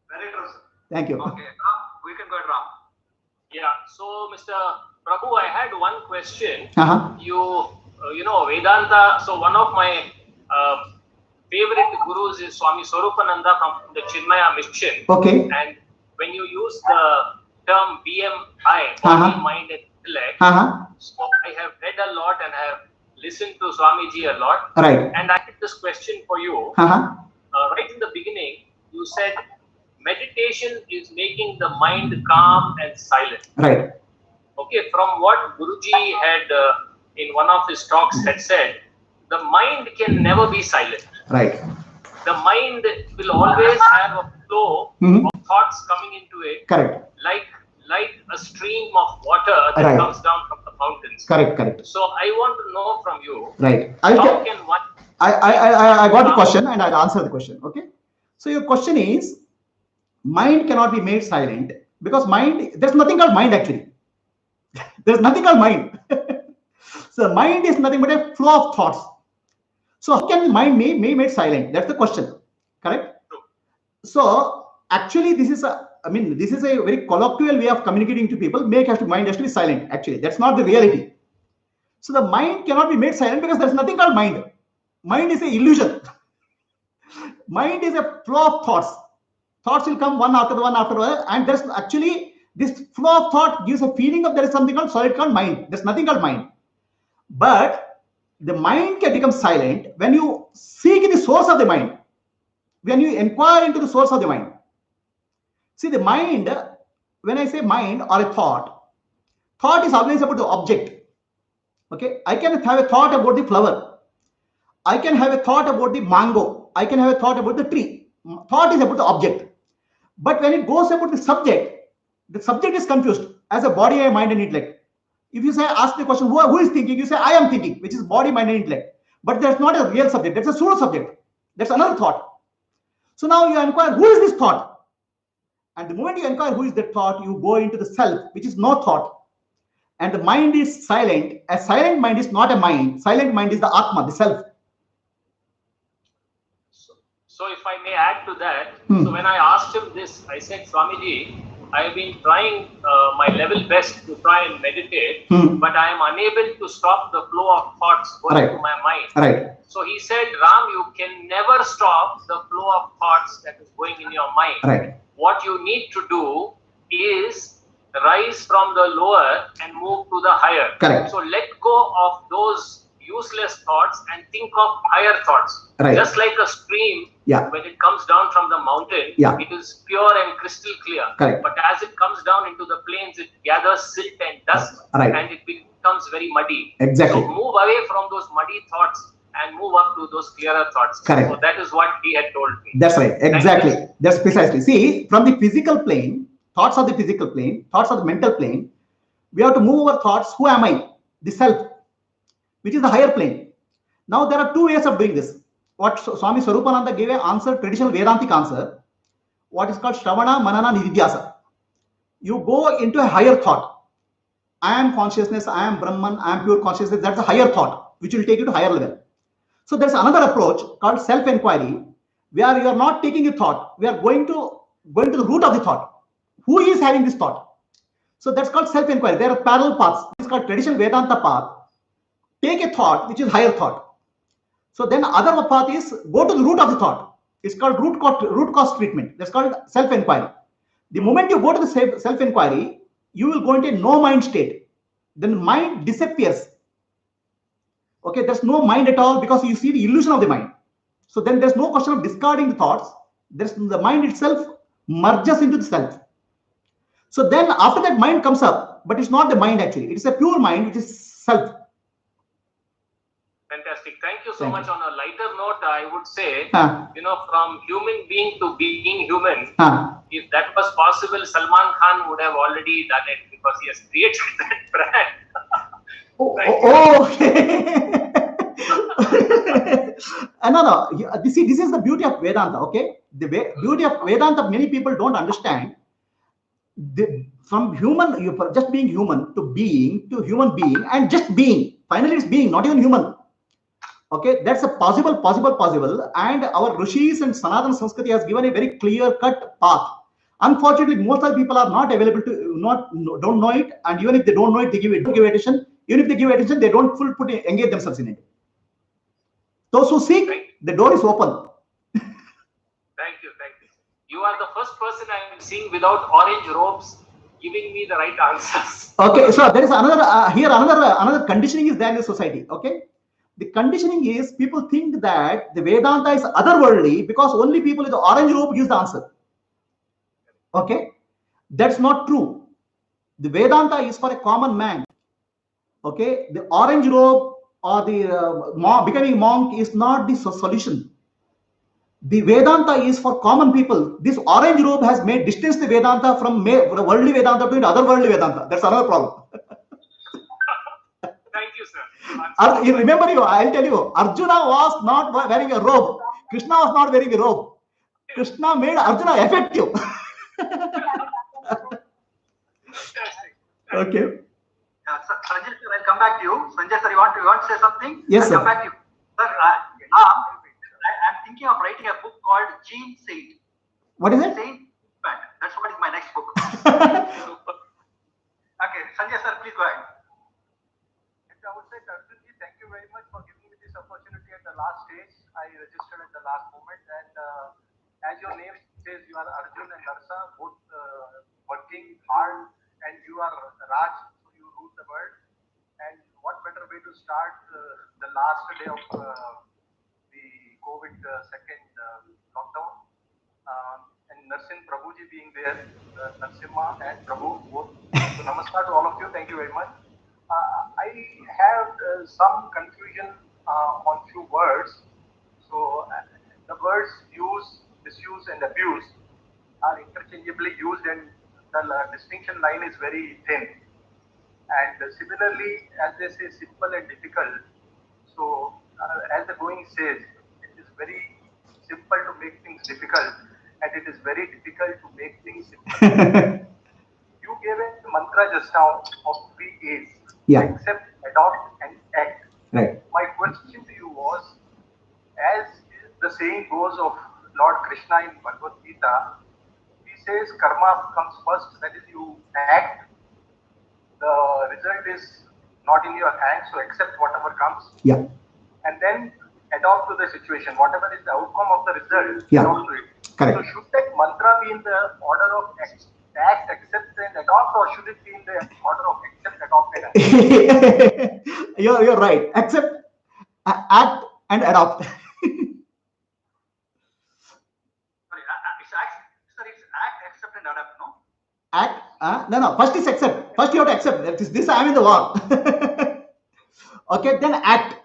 Very true, sir. Thank you. Okay, Ram, we can go at Ram. Yeah. So, Mr. Prabhu, I had one question. Uh-huh. You know, Vedanta. So one of my favorite gurus is Swami Swarupananda from the Chinmaya mission. Okay. And when you use the term BMI, body, mind, and intellect, so I have read a lot and I have listened to Swamiji a lot. Right. And I had this question for you. Right in the beginning, you said meditation is making the mind calm and silent. Right. Okay, from what Guruji had in one of his talks had said, the mind can never be silent. Right. The mind will always have a flow of thoughts coming into it. Correct. Like a stream of water that comes down from the mountains. Correct. So I want to know from you, right. How can one... I got the question and I'll answer the question. Okay. So your question is, mind cannot be made silent because mind, there's nothing called mind actually. There's nothing called mind. So mind is nothing but a flow of thoughts. So how can mind be made silent? That's the question. Correct? True. So actually this is a very colloquial way of communicating to people. Mind has to be silent. Actually, that's not the reality. So the mind cannot be made silent because there's nothing called mind. Mind is an illusion. Mind is a flow of thoughts. Thoughts will come one after the other, and there's actually this flow of thought gives a feeling of there is something called mind. There's nothing called mind. But the mind can become silent when you seek the source of the mind, when you inquire into the source of the mind. See, the mind, when I say mind or a thought is always about the object. Okay, I can have a thought about the flower. I can have a thought about the mango. I can have a thought about the tree. Thought is about the object. But when it goes about the subject is confused as a body, mind, and intellect. If you say, ask the question, who is thinking? You say, I am thinking, which is body, mind, and intellect. But that's not a real subject. That's a pseudo subject. That's another thought. So now you inquire, who is this thought? And the moment you inquire who is that thought, you go into the self, which is no thought. And the mind is silent. A silent mind is not a mind. Silent mind is the Atma, the self. So if I may add to that, so when I asked him this, I said, Swamiji, I have been trying my level best to try and meditate, but I am unable to stop the flow of thoughts going to my mind. Right. So he said, Ram, you can never stop the flow of thoughts that is going in your mind. Right. What you need to do is rise from the lower and move to the higher. Correct. So let go of those useless thoughts and think of higher thoughts. Right. Just like a stream, when it comes down from the mountain, it is pure and crystal clear. Correct. But as it comes down into the plains, it gathers silt and dust, and it becomes very muddy. Exactly. So move away from those muddy thoughts and move up to those clearer thoughts. Correct. So that is what he had told me. That's right. Exactly. That's precisely. See, from the physical plane, thoughts of the physical plane, thoughts of the mental plane, we have to move our thoughts. Who am I? The self, which is the higher plane. Now there are two ways of doing this. What Swami Swarupananda gave an answer, traditional Vedantic answer, what is called Shravana, Manana, Nididhyasa. You go into a higher thought. I am consciousness, I am Brahman, I am pure consciousness. That's a higher thought, which will take you to higher level. So there's another approach called self-enquiry, where you are not taking a thought. We are going to the root of the thought. Who is having this thought? So that's called self-enquiry. There are parallel paths. It's called traditional Vedanta path. Take a thought, which is higher thought. So then other path is go to the root of the thought. It's called root cause treatment. That's called self-enquiry. The moment you go to the self-enquiry, you will go into a no mind state. Then mind disappears. Okay, there's no mind at all because you see the illusion of the mind. So then there's no question of discarding the thoughts. The mind itself merges into the self. So then after that mind comes up, but it's not the mind actually. It's a pure mind, which is self. Fantastic. Thank you so Thank much. you. On a lighter note, I would say, Huh. from human being to being human, Huh. if that was possible, Salman Khan would have already done it because he has created that brand. Okay. No. This is the beauty of Vedanta. Okay, the beauty of Vedanta, many people don't understand. From human, just being human to human being, and just being. Finally, it's being, not even human. Okay, that's a possible. And our rishis and Sanatana Sanskriti has given a very clear-cut path. Unfortunately, most of the people are not available to don't know it, and even if they don't know it, they give attention. Even if they give attention, they don't engage themselves in it. Those who seek, the door is open. Thank you. You are the first person I am seeing without orange robes giving me the right answers. Okay, so there is another conditioning is there in the society. Okay, the conditioning is people think that the Vedanta is otherworldly because only people with the orange robe gives the answer. Okay, that's not true. The Vedanta is for a common man. Okay, the orange robe or the becoming monk is not the solution. The Vedanta is for common people. This orange robe has made distance the Vedanta from worldly Vedanta to otherworldly Vedanta. That's another problem. Thank you, sir. I'll tell you, Arjuna was not wearing a robe. Krishna was not wearing a robe. Krishna made Arjuna effective. Okay. Sanjay sir, I'll come back to you. Sanjay sir, you want to say something? Yes, sir. I'll come back to you. Sir, I'm thinking of writing a book called Gene Saint. What is it? Saint. That's what is my next book. Okay, Sanjay sir, please go ahead. I would say, Arjunji, thank you very much for giving me this opportunity at the last stage. I registered at the last moment, and as your name says, you are Arjun and Narsa, both working hard, and you are Raj, so you rule the world. And what better way to start the last day of the COVID second lockdown? And Narsin Prabhuji being there, Narsimha and Prabhu both. So namaskar to all of you. Thank you very much. I have some confusion on few words. So the words use, misuse, and abuse are interchangeably used, and the distinction line is very thin. And similarly, as they say, simple and difficult. So as the going says, it is very simple to make things difficult, and it is very difficult to make things simple. You gave a mantra just now of 3 A's. Yeah. Accept, adopt, and act. Right. My question to you was, as the saying goes of Lord Krishna in Bhagavad Gita, he says karma comes first, that is, you act. The result is not in your hands, so accept whatever comes. Yeah. And then adopt to the situation. Whatever is the outcome of the result, Yeah. adopt to it. Correct. So should that mantra be in the order of act, accept, and adopt, or should it be in the order of accept, adopt, and act? You're right. Accept, act, and adopt. Sorry, it's act, accept, and adapt, no? Act, no. First is accept. First you have to accept. That is this. I am in the war. Okay. Then act.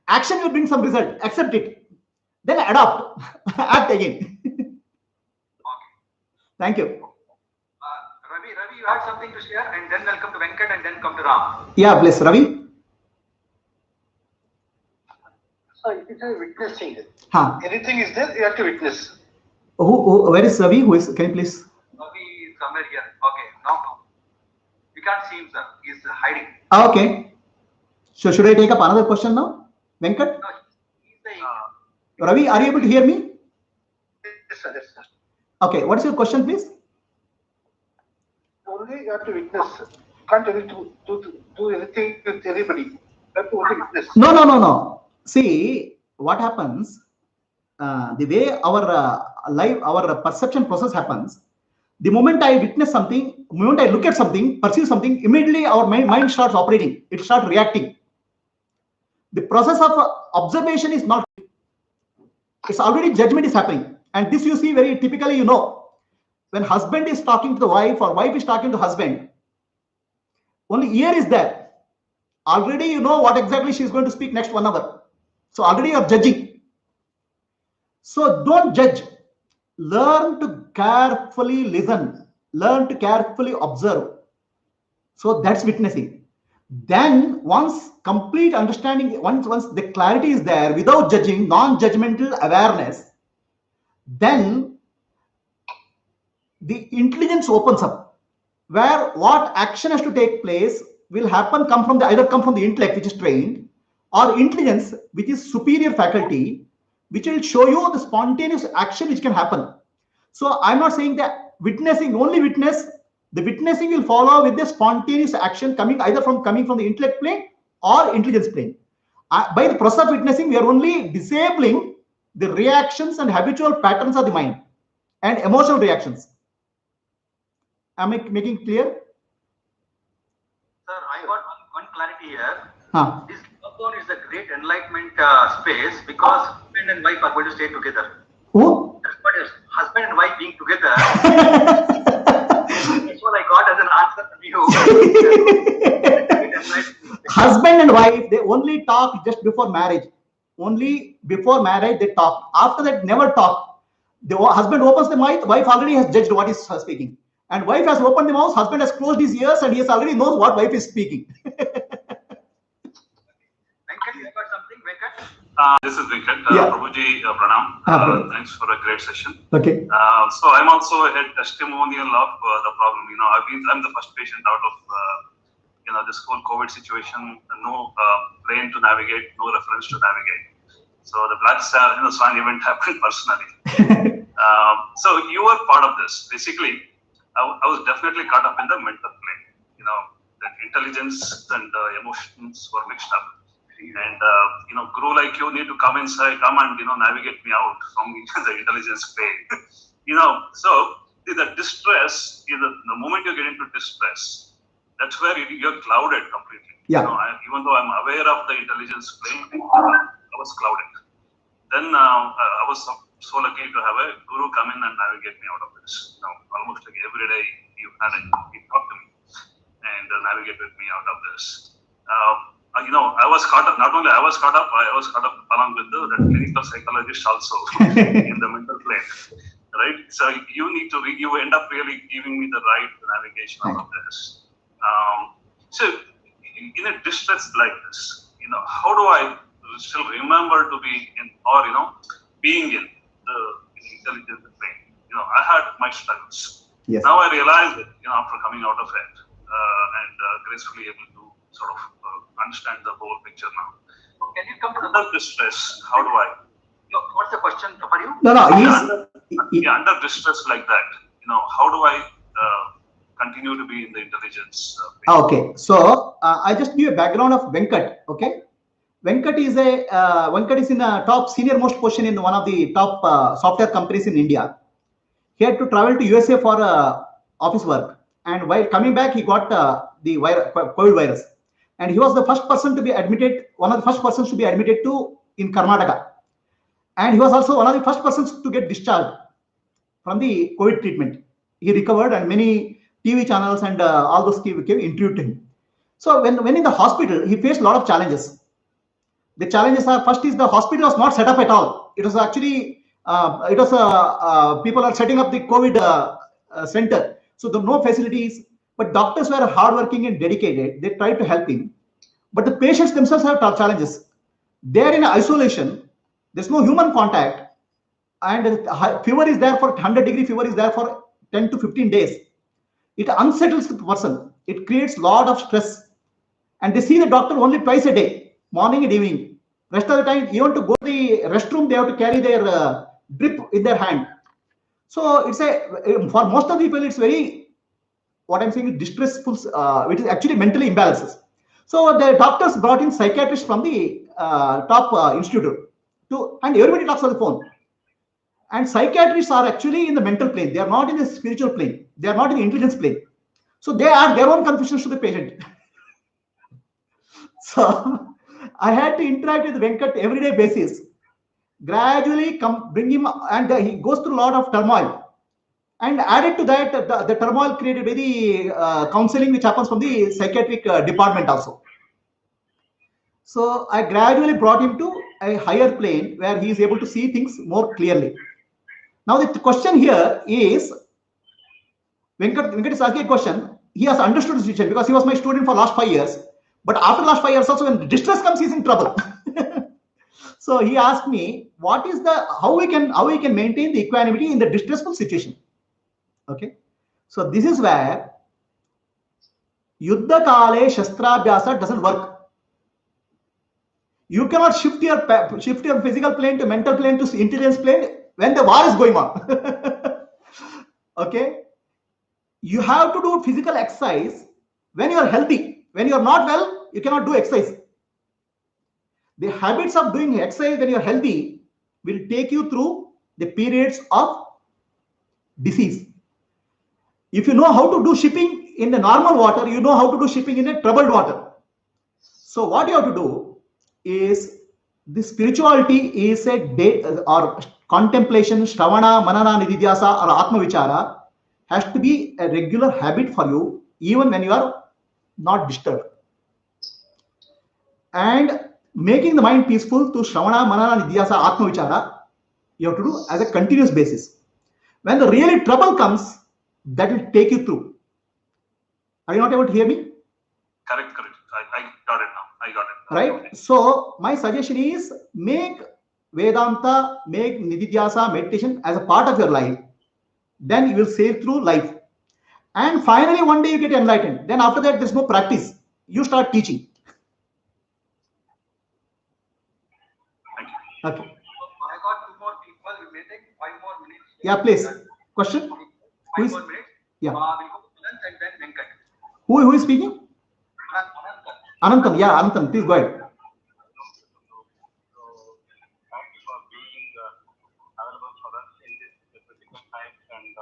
Action will bring some result. Accept it. Then adopt. Act again. Okay. Thank you. Ravi, you had something to share, and then I'll come to Venkat, and then come to Ram. Yeah, please, Ravi. So it is a witnessing. Huh. Anything is there, you have to witness. Where is Ravi? Who is? Can you please? Ravi is somewhere here. Okay, no. We can't see him, sir. He's hiding. Okay. So should I take up another question now? Venkat? No, he's saying. Ravi, are you able to hear me? Yes, sir. Yes, sir. Okay. What is your question, please? Only you have to witness. You can't do anything with anybody. You have to only witness. No. See, what happens, the way our life, our perception process happens, the moment I witness something, the moment I look at something, perceive something, immediately our mind starts operating. It starts reacting. The process of observation is not, it's already judgment is happening. And this you see very typically, when husband is talking to the wife or wife is talking to husband, only ear is there. Already you know what exactly she is going to speak next 1 hour. So already you are judging. So don't judge. Learn to carefully listen. Learn to carefully observe. So that's witnessing. Then once complete understanding, once the clarity is there, without judging, non-judgmental awareness, then the intelligence opens up, where what action has to take place will happen, either come from the intellect, which is trained, or intelligence, which is superior faculty, which will show you the spontaneous action which can happen. So I'm not saying that witnessing, only witness. The witnessing will follow with the spontaneous action coming from the intellect plane or intelligence plane. By the process of witnessing, we are only disabling the reactions and habitual patterns of the mind and emotional reactions. Am I making clear? Sir, I got one clarity here. This compound is a great enlightenment space, because husband and wife are going to stay together. Who? That's what is husband and wife being together. That's what I got as an answer from you. Husband and wife, they only talk just before marriage. Only before marriage they talk. After that, never talk. The husband opens the mouth, wife already has judged what is speaking. And wife has opened the mouth, husband has closed his ears, and he has already knows what wife is speaking. Venkat, you got something, Venkat? This is Venkat. Prabhuji, Pranam. Thanks for a great session. Okay. So I'm also a testimonial of the problem. I'm the first patient out of this whole COVID situation. No plane to navigate, no reference to navigate. So the Black Swan event happened personally. So you were part of this. Basically, I was definitely caught up in the mental plane. That intelligence and emotions were mixed up. And guru like you need to come and navigate me out from the intelligence plane. So the distress, the moment you get into distress, that's where you're clouded completely. Yeah. Even though I'm aware of the intelligence plane, I was clouded. Then I was so lucky to have a guru come in and navigate me out of this. Almost like every day he talked to me and navigate with me out of this. I was caught up. Not only I was caught up along with the clinical psychologist also in the mental plane, right? So you end up really giving me the right navigation out of this. So in a distress like this, how do I still remember to be being in the intelligence plane? I had my struggles. Yes. Now I realize that, after coming out of it and gracefully able to sort of understand the whole picture now. Can you come to under distress? How do I? What's the question for you? No. Under distress like that, how do I continue to be in the intelligence? Okay, so I just give a background of Venkat. Okay, Venkat is in a top senior most position in one of the top software companies in India. He had to travel to USA for office work, and while coming back, he got the COVID virus, and he was the first person to be admitted. One of the first persons to be admitted in Karnataka, and he was also one of the first persons to get discharged from the COVID treatment. He recovered, and many TV channels and all those came interviewed him. So when in the hospital, he faced a lot of challenges. The challenges are, first is the hospital was not set up at all. It was actually people are setting up the COVID center, so there are no facilities. But doctors were hardworking and dedicated. They tried to help him, but the patients themselves have challenges. They are in isolation. There's no human contact, and fever is there for 100-degree fever is there for 10 to 15 days. It unsettles the person. It creates a lot of stress, and they see the doctor only twice a day, morning and evening. Rest of the time, even to go to the restroom, they have to carry their drip in their hand. So it's for most of the people, it's very, what I'm saying is distressful, which is actually mentally imbalances. So the doctors brought in psychiatrists from the top institute and everybody talks on the phone. And psychiatrists are actually in the mental plane. They are not in the spiritual plane. They are not in the intelligence plane. So they add their own confusions to the patient. So I had to interact with Venkat everyday basis. Gradually bring him, and he goes through a lot of turmoil. And added to that, the turmoil created by the counseling which happens from the psychiatric department also. So I gradually brought him to a higher plane where he is able to see things more clearly. Now the question here is, Venkat is asking a question. He has understood the situation because he was my student for last 5 years. But after last 5 years also, when distress comes, he's in trouble. So he asked me, what is the how we can maintain the equanimity in the distressful situation? Okay. So this is where Yuddha Kale Shastrabhyasa doesn't work. You cannot shift your physical plane to mental plane to intelligence plane when the war is going on. Okay. You have to do physical exercise when you are healthy. When you are not well, you cannot do exercise. The habits of doing exercise when you are healthy will take you through the periods of disease. If you know how to do shipping in the normal water, you know how to do shipping in a troubled water. So what you have to do is, the spirituality is a day or contemplation, Shravana, Manana, Nididhyasa or Atma Vichara has to be a regular habit for you even when you are not disturbed. And making the mind peaceful to Shravana, Manana, Nidhyasa, Atma Vichara, you have to do as a continuous basis. When the really trouble comes, that will take you through. Are you not able to hear me? Correct. I got it now. I got it. Right? So my suggestion is, make Vedanta, make Nididhyasa, meditation as a part of your life. Then you will sail through life. And finally, one day you get enlightened. Then after that, there's no practice. You start teaching. Okay. I got 2 more people. We may take 5 more minutes. Yeah, please. Question? 5 more minutes. Yeah. We'll go to Anant and then Venkat. Who is speaking? Anantan. Yeah, Anantan. Please go ahead. Thank you for being available for us in this critical times and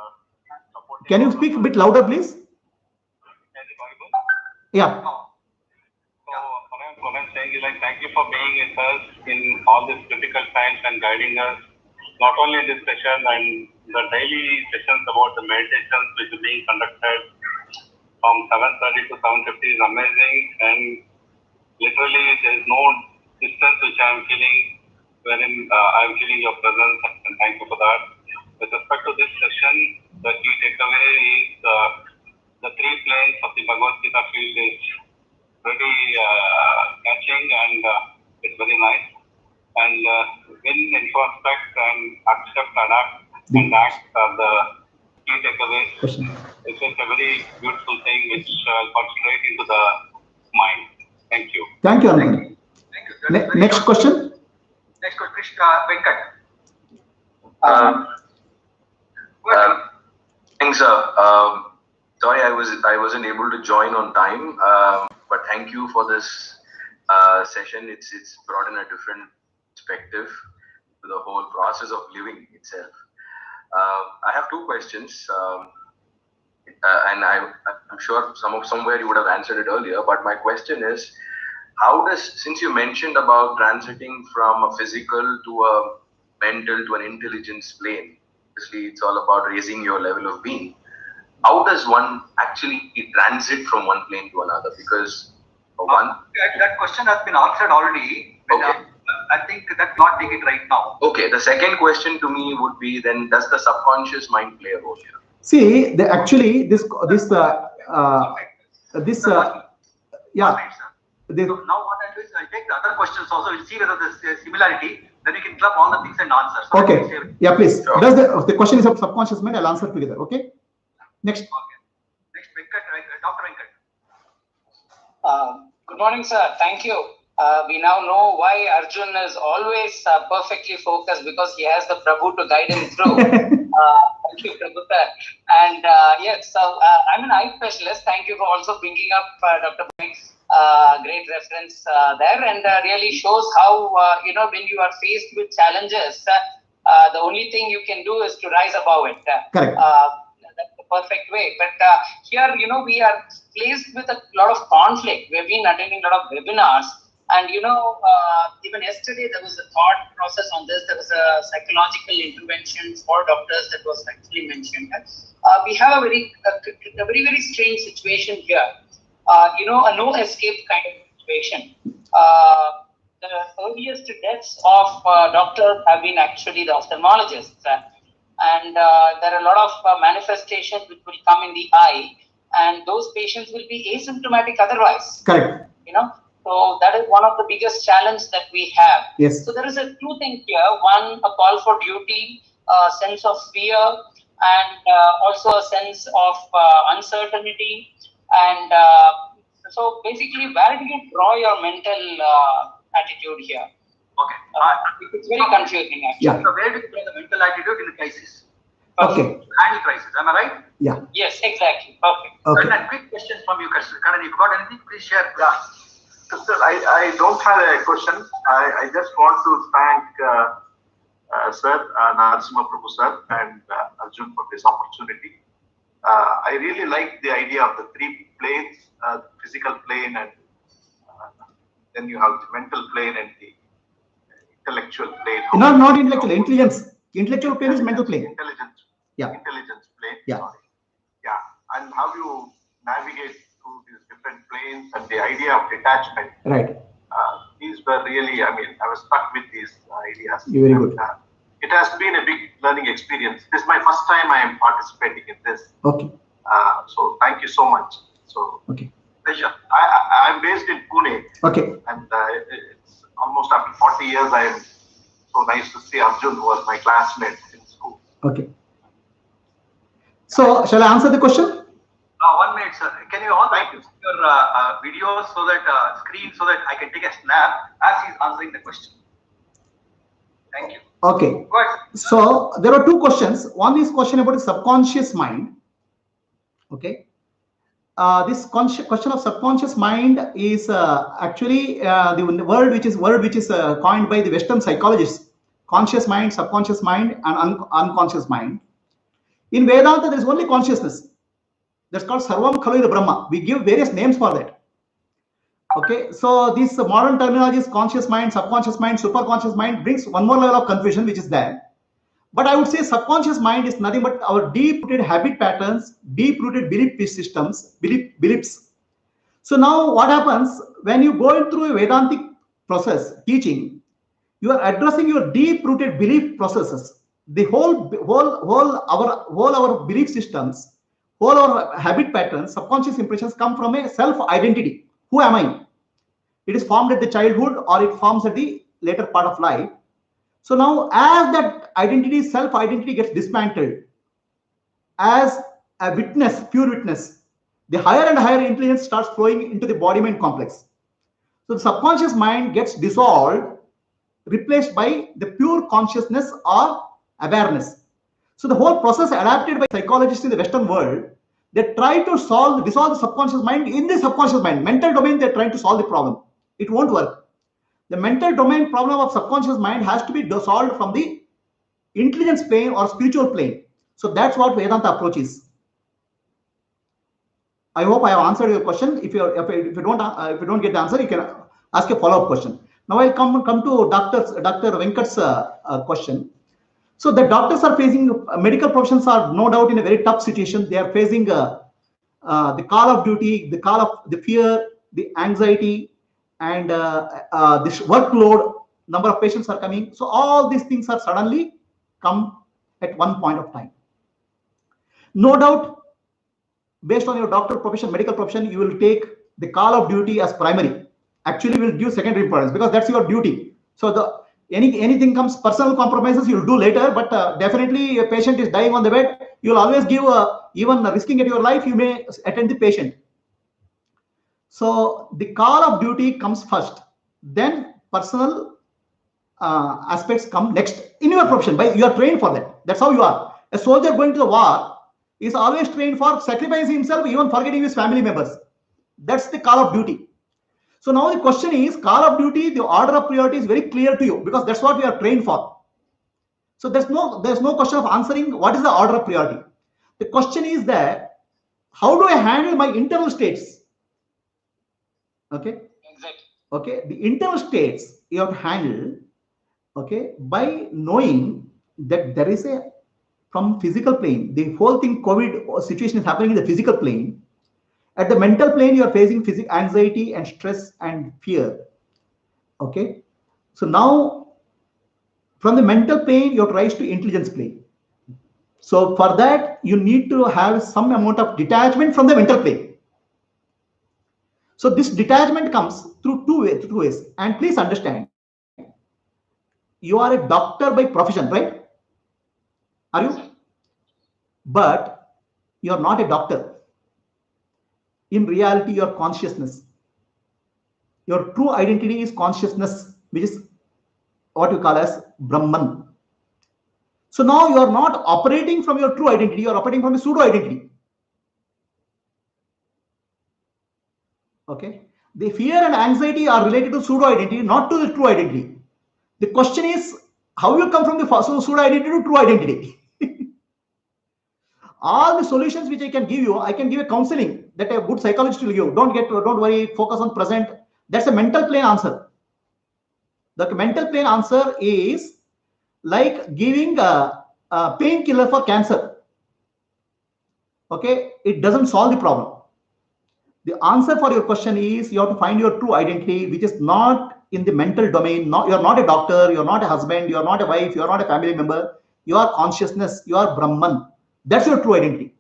supporting. Can you speak a bit louder, please? Is it audible? Yeah. So what I'm saying is, like, thank you for being with us in all these critical times and guiding us, not only in this session and the daily sessions about the meditations which are being conducted from 7:30 to 7:50 is amazing, and literally there is no distance which I am feeling, wherein I am feeling your presence, and thank you for that. With respect to this session, the key takeaway is the 3 planes of the Bhagavad Gita field is very catching, and it's very nice. And win, introspect, and accept, adapt, and act are the key takeaways. It's just a very beautiful thing which got straight into the mind. Thank you. Thank you, Anantan. Thank you. Next question. Next question, Venkat. Thanks, sir. Sorry, I wasn't able to join on time, but thank you for this session. It's brought in a different perspective to the whole process of living itself. I have 2 questions, and I'm sure somewhere you would have answered it earlier. But my question is, how does, since you mentioned about transiting from a physical to a mental to an intelligence plane, obviously it's all about raising your level of being. How does one actually transit from one plane to another? Because that question has been answered already. Okay. I think that not take it right now. Okay. The second question to me would be, then, does the subconscious mind play a role here? See, actually this yeah. So now what I'll do is I'll take the other questions also. We'll see whether there's a similarity. Then we can club all the things and answer. So Okay. Yeah, please. Sure. Does the question is of subconscious mind? I'll answer together. Okay. Next. Okay. Next, Venkat, Dr. Venkat. Good morning, sir. Thank you. We now know why Arjun is always perfectly focused, because he has the Prabhu to guide him through. Thank you, Prabhu sir. And yes, so I'm an eye specialist. Thank you for also bringing up Dr. Great reference there, and really shows how, when you are faced with challenges, the only thing you can do is to rise above it. Correct. That's the perfect way. But here, we are faced with a lot of conflict. We've been attending a lot of webinars, and even yesterday there was a thought process on this. There was a psychological intervention for doctors that was actually mentioned. We have a very, very strange situation here. A no escape kind of situation. The earliest deaths of doctors have been actually the ophthalmologists. And there are a lot of manifestations which will come in the eye, and those patients will be asymptomatic otherwise. Correct. So that is one of the biggest challenges that we have. Yes. So there is two things here. One, a call for duty, a sense of fear, and also a sense of uncertainty. And so basically, where do you draw your mental attitude here? Okay. It's very confusing actually. Yeah. So where do you play the mental attitude in the crisis? Okay. Handle crisis. Am I right? Yeah. Yes, exactly. Perfect. Okay. And a quick question from you, Karan. If you got anything, please share. Yeah. Sister, I don't have a question. I just want to thank Sir, Narasimha Prabhu Sir, and Arjun for this opportunity. I really like the idea of the three planes, physical plane, and then you have the mental plane and the intellectual plane. Not intellectual, intelligence. Intellectual plane is mental plane. Intelligence. Yeah. Intelligence plane. Yeah. Sorry. Yeah. And how you navigate through these different planes and the idea of detachment. Right. These were really, I was stuck with these ideas. You're very good. It has been a big learning experience. This is my first time I am participating in this. Okay. So thank you so much. So okay. Pleasure. I'm based in Pune. Okay. And it's almost after 40 years. I am so nice to see Arjun, who was my classmate in school. Okay. So shall I answer the question? 1 minute, sir. Can you all write your video so that screen so that I can take a snap as he's answering the question? Thank you. Okay. Go ahead. So there are two questions. One is question about the subconscious mind. Okay. This question of subconscious mind is actually the word which is coined by the Western psychologists: conscious mind, subconscious mind, and unconscious mind. In Vedanta, there is only consciousness. That's called Sarvam Khalu Brahma. We give various names for that. Okay, so this modern terminologies, conscious mind, subconscious mind, superconscious mind, brings one more level of confusion, which is there. But I would say subconscious mind is nothing but our deep-rooted habit patterns, deep-rooted belief systems, beliefs. So now what happens when you go through a Vedantic process, teaching, you are addressing your deep-rooted belief processes. The whole our belief systems, whole our habit patterns, subconscious impressions come from a self-identity. Who am I? It is formed at the childhood or it forms at the later part of life. So now as that identity, self-identity gets dismantled, as a witness, pure witness, the higher and higher intelligence starts flowing into the body-mind complex. So the subconscious mind gets dissolved, replaced by the pure consciousness or awareness. So the whole process adapted by psychologists in the Western world, they try to dissolve the subconscious mind in the subconscious mind. Mental domain, they're trying to solve the problem. It won't work. The mental domain problem of subconscious mind has to be solved from the intelligence plane or spiritual plane. So that's what Vedanta approach is. I hope I have answered your question. If you don't get the answer, you can ask a follow-up question. Now I'll come to Dr. Venkat's question. So the doctors are facing, medical professions are no doubt in a very tough situation. They are facing the call of duty, the call of the fear, the anxiety, and this workload. Number of patients are coming. So all these things are suddenly come at one point of time. No doubt, based on your doctor profession, medical profession, you will take the call of duty as primary. Actually, will give secondary importance because that's your duty. So anything comes, personal compromises you'll do later, but definitely a patient is dying on the bed, you'll always give, even risking at your life, you may attend the patient. So the call of duty comes first, then personal aspects come next in your profession. You are trained for that. That's how you are. A soldier going to the war is always trained for sacrificing himself, even forgetting his family members. That's the call of duty. So now the question is, call of duty, the order of priority is very clear to you because that's what we are trained for. So there's no question of answering what is the order of priority. The question is that how do I handle my internal states? Okay. Exactly. Okay. The internal states you have to handle, okay, by knowing that there is from physical plane, the whole thing, COVID situation is happening in the physical plane. At the mental plane, you are facing anxiety and stress and fear. Okay. So now, from the mental plane, you have to rise to intelligence plane. So for that, you need to have some amount of detachment from the mental plane. So this detachment comes through two ways. And please understand, you are a doctor by profession, right? Are you? But you are not a doctor. In reality, your consciousness. Your true identity is consciousness, which is what you call as Brahman. So now you are not operating from your true identity, you are operating from a pseudo identity. Okay. The fear and anxiety are related to pseudo identity, not to the true identity. The question is how you come from the pseudo identity to true identity. All the solutions which I can give you, I can give a counseling that a good psychologist will give. Don't worry, focus on present. That's a mental plane answer. The mental plane answer is like giving a painkiller for cancer. Okay, it doesn't solve the problem. The answer for your question is you have to find your true identity, which is not in the mental domain. You're not a doctor, you're not a husband, you're not a wife, you're not a family member. You are consciousness, you are Brahman. That's your true identity.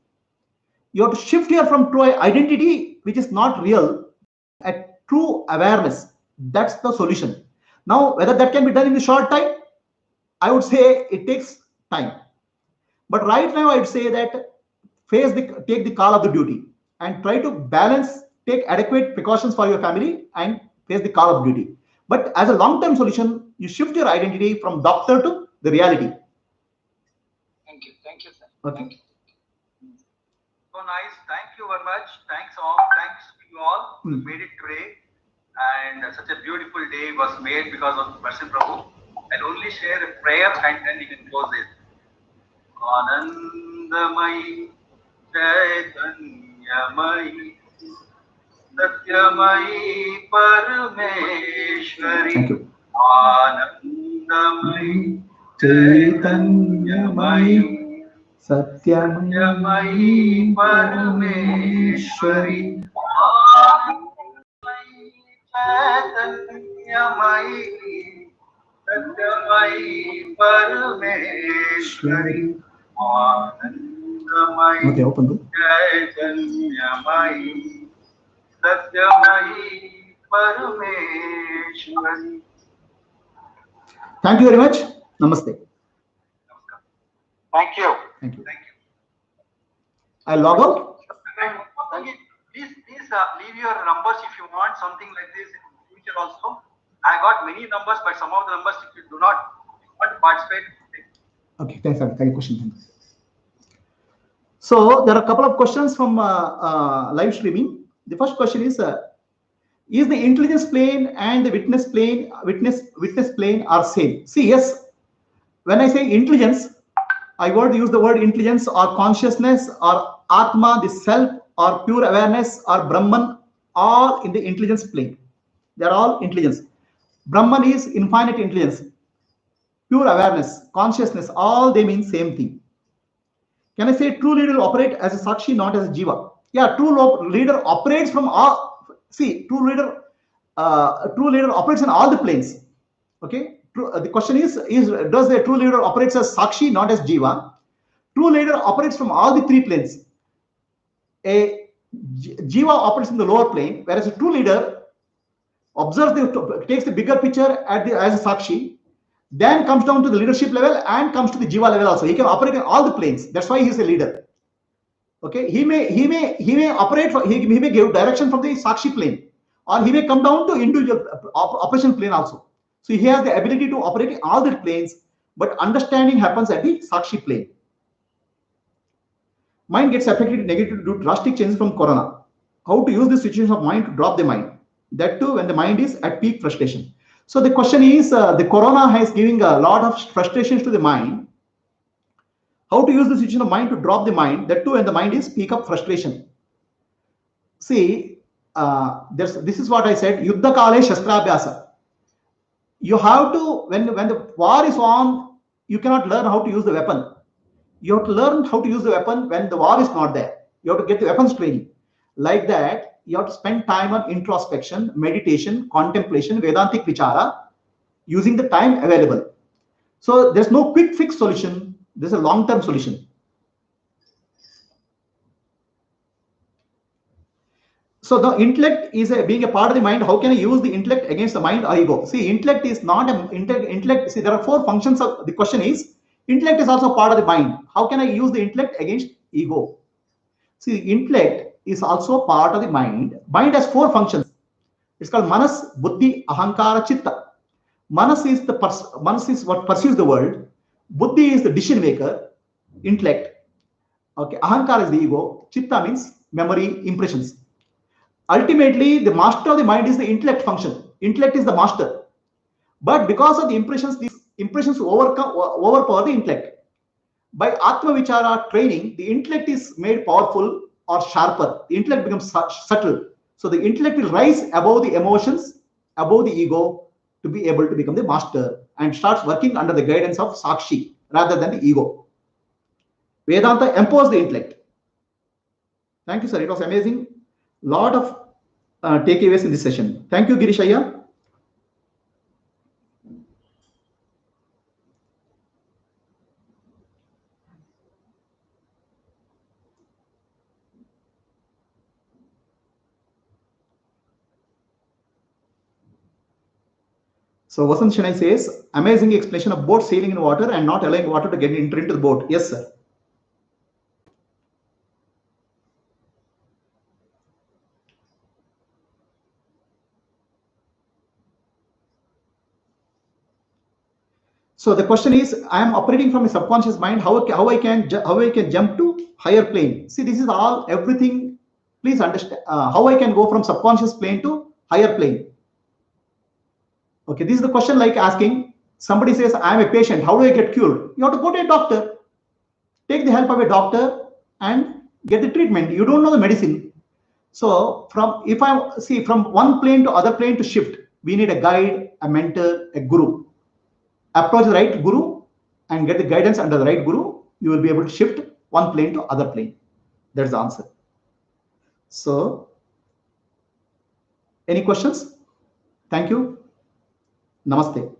You have to shift here from true identity, which is not real, at true awareness. That's the solution. Now, whether that can be done in the short time, I would say it takes time. But right now, I would say that take the call of the duty and try to balance, take adequate precautions for your family and face the call of duty. But as a long-term solution, you shift your identity from doctor to the reality. Thank you, sir. Okay. Thank you. So nice. Thank you very much. Thanks all. Thanks to you all who made it today. And such a beautiful day was made because of Person Prabhu. I'll only share a prayer and then you can close it. Anandamai, Chaitanyamai, Satyamai, Parameshwari. Anandamai, Chaitanyamai, Satyamai, Parameshwari. Chaitanyamai, Satyamai, Parameshwari. Anandamai, Chaitanyamai, Satyamai, Parameshwari. Thank you very much. Namaste. Thank you. Thank you. I log out. Please leave your numbers if you want something like this in the future also. I got many numbers, but some of the numbers if you do not want to participate. Okay, thanks. Thank you. Question. So there are a couple of questions from live streaming. The first question is the intelligence plane and the witness plane are same? See, yes. When I say intelligence, I want to use the word intelligence or consciousness or Atma, the self, or pure awareness or Brahman, all in the intelligence plane. They are all intelligence. Brahman is infinite intelligence. Pure awareness, consciousness, all they mean same thing. Can I say true leader will operate as a Sakshi, not as a Jiva? Yeah, true leader operates from all. See, true leader operates in all the planes. Okay. The question is does the true leader operates as Sakshi, not as Jiva? True leader operates from all the three planes. A Jiva operates in the lower plane, whereas a true leader takes the bigger picture as a Sakshi, then comes down to the leadership level and comes to the Jiva level also. He can operate in all the planes. That's why he is a leader. Okay, he may operate. He may give direction from the Sakshi plane, or he may come down to individual operation plane also. So he has the ability to operate in all the planes, but understanding happens at the Sakshi plane. Mind gets affected negatively due to drastic changes from Corona. How to use this situation of mind to drop the mind? That too when the mind is at peak frustration. So the question is, the Corona has given a lot of frustrations to the mind. How to use the situation of mind to drop the mind? That too when the mind is peak of frustration. See, this is what I said. Yuddha kale shastrabhyasa. You have to, when the war is on, you cannot learn how to use the weapon. You have to learn how to use the weapon when the war is not there. You have to get the weapons training. Like that, you have to spend time on introspection, meditation, contemplation, Vedantic Vichara. using the time available. So there's no quick fix solution. There's a long-term solution. So the intellect is being a part of the mind. How can I use the intellect against the mind or ego? See, intellect is not a intellect. See, there are 4 functions of the question is intellect is also part of the mind. How can I use the intellect against ego? See, intellect is also part of the mind. Mind has 4 functions. It's called manas, buddhi, ahankara, chitta. Manas is what pursues the world. Buddhi is the decision maker, intellect. Okay, ahankara is the ego. Chitta means memory, impressions. Ultimately, the master of the mind is the intellect function. Intellect is the master. But because of the impressions, these impressions overpower the intellect. By Atma Vichara training, the intellect is made powerful or sharper. The intellect becomes subtle. So the intellect will rise above the emotions, above the ego, to be able to become the master and starts working under the guidance of Sakshi rather than the ego. Vedanta empowers the intellect. Thank you, sir. It was amazing. Lot of takeaways in this session. Thank you, Girishaya. So Vasant Shanai says, amazing explanation of boat sailing in water and not allowing water to get into the boat. Yes, sir. So the question is, I am operating from a subconscious mind. How I can jump to higher plane? See, this is all everything. Please understand how I can go from subconscious plane to higher plane. Okay, this is the question like asking somebody says, I am a patient. How do I get cured? You have to go to a doctor. Take the help of a doctor and get the treatment. You don't know the medicine. So from one plane to other plane to shift, we need a guide, a mentor, a guru. Approach the right guru and get the guidance under the right guru. You will be able to shift one plane to other plane. That's the answer. So, any questions? Thank you. Namaste.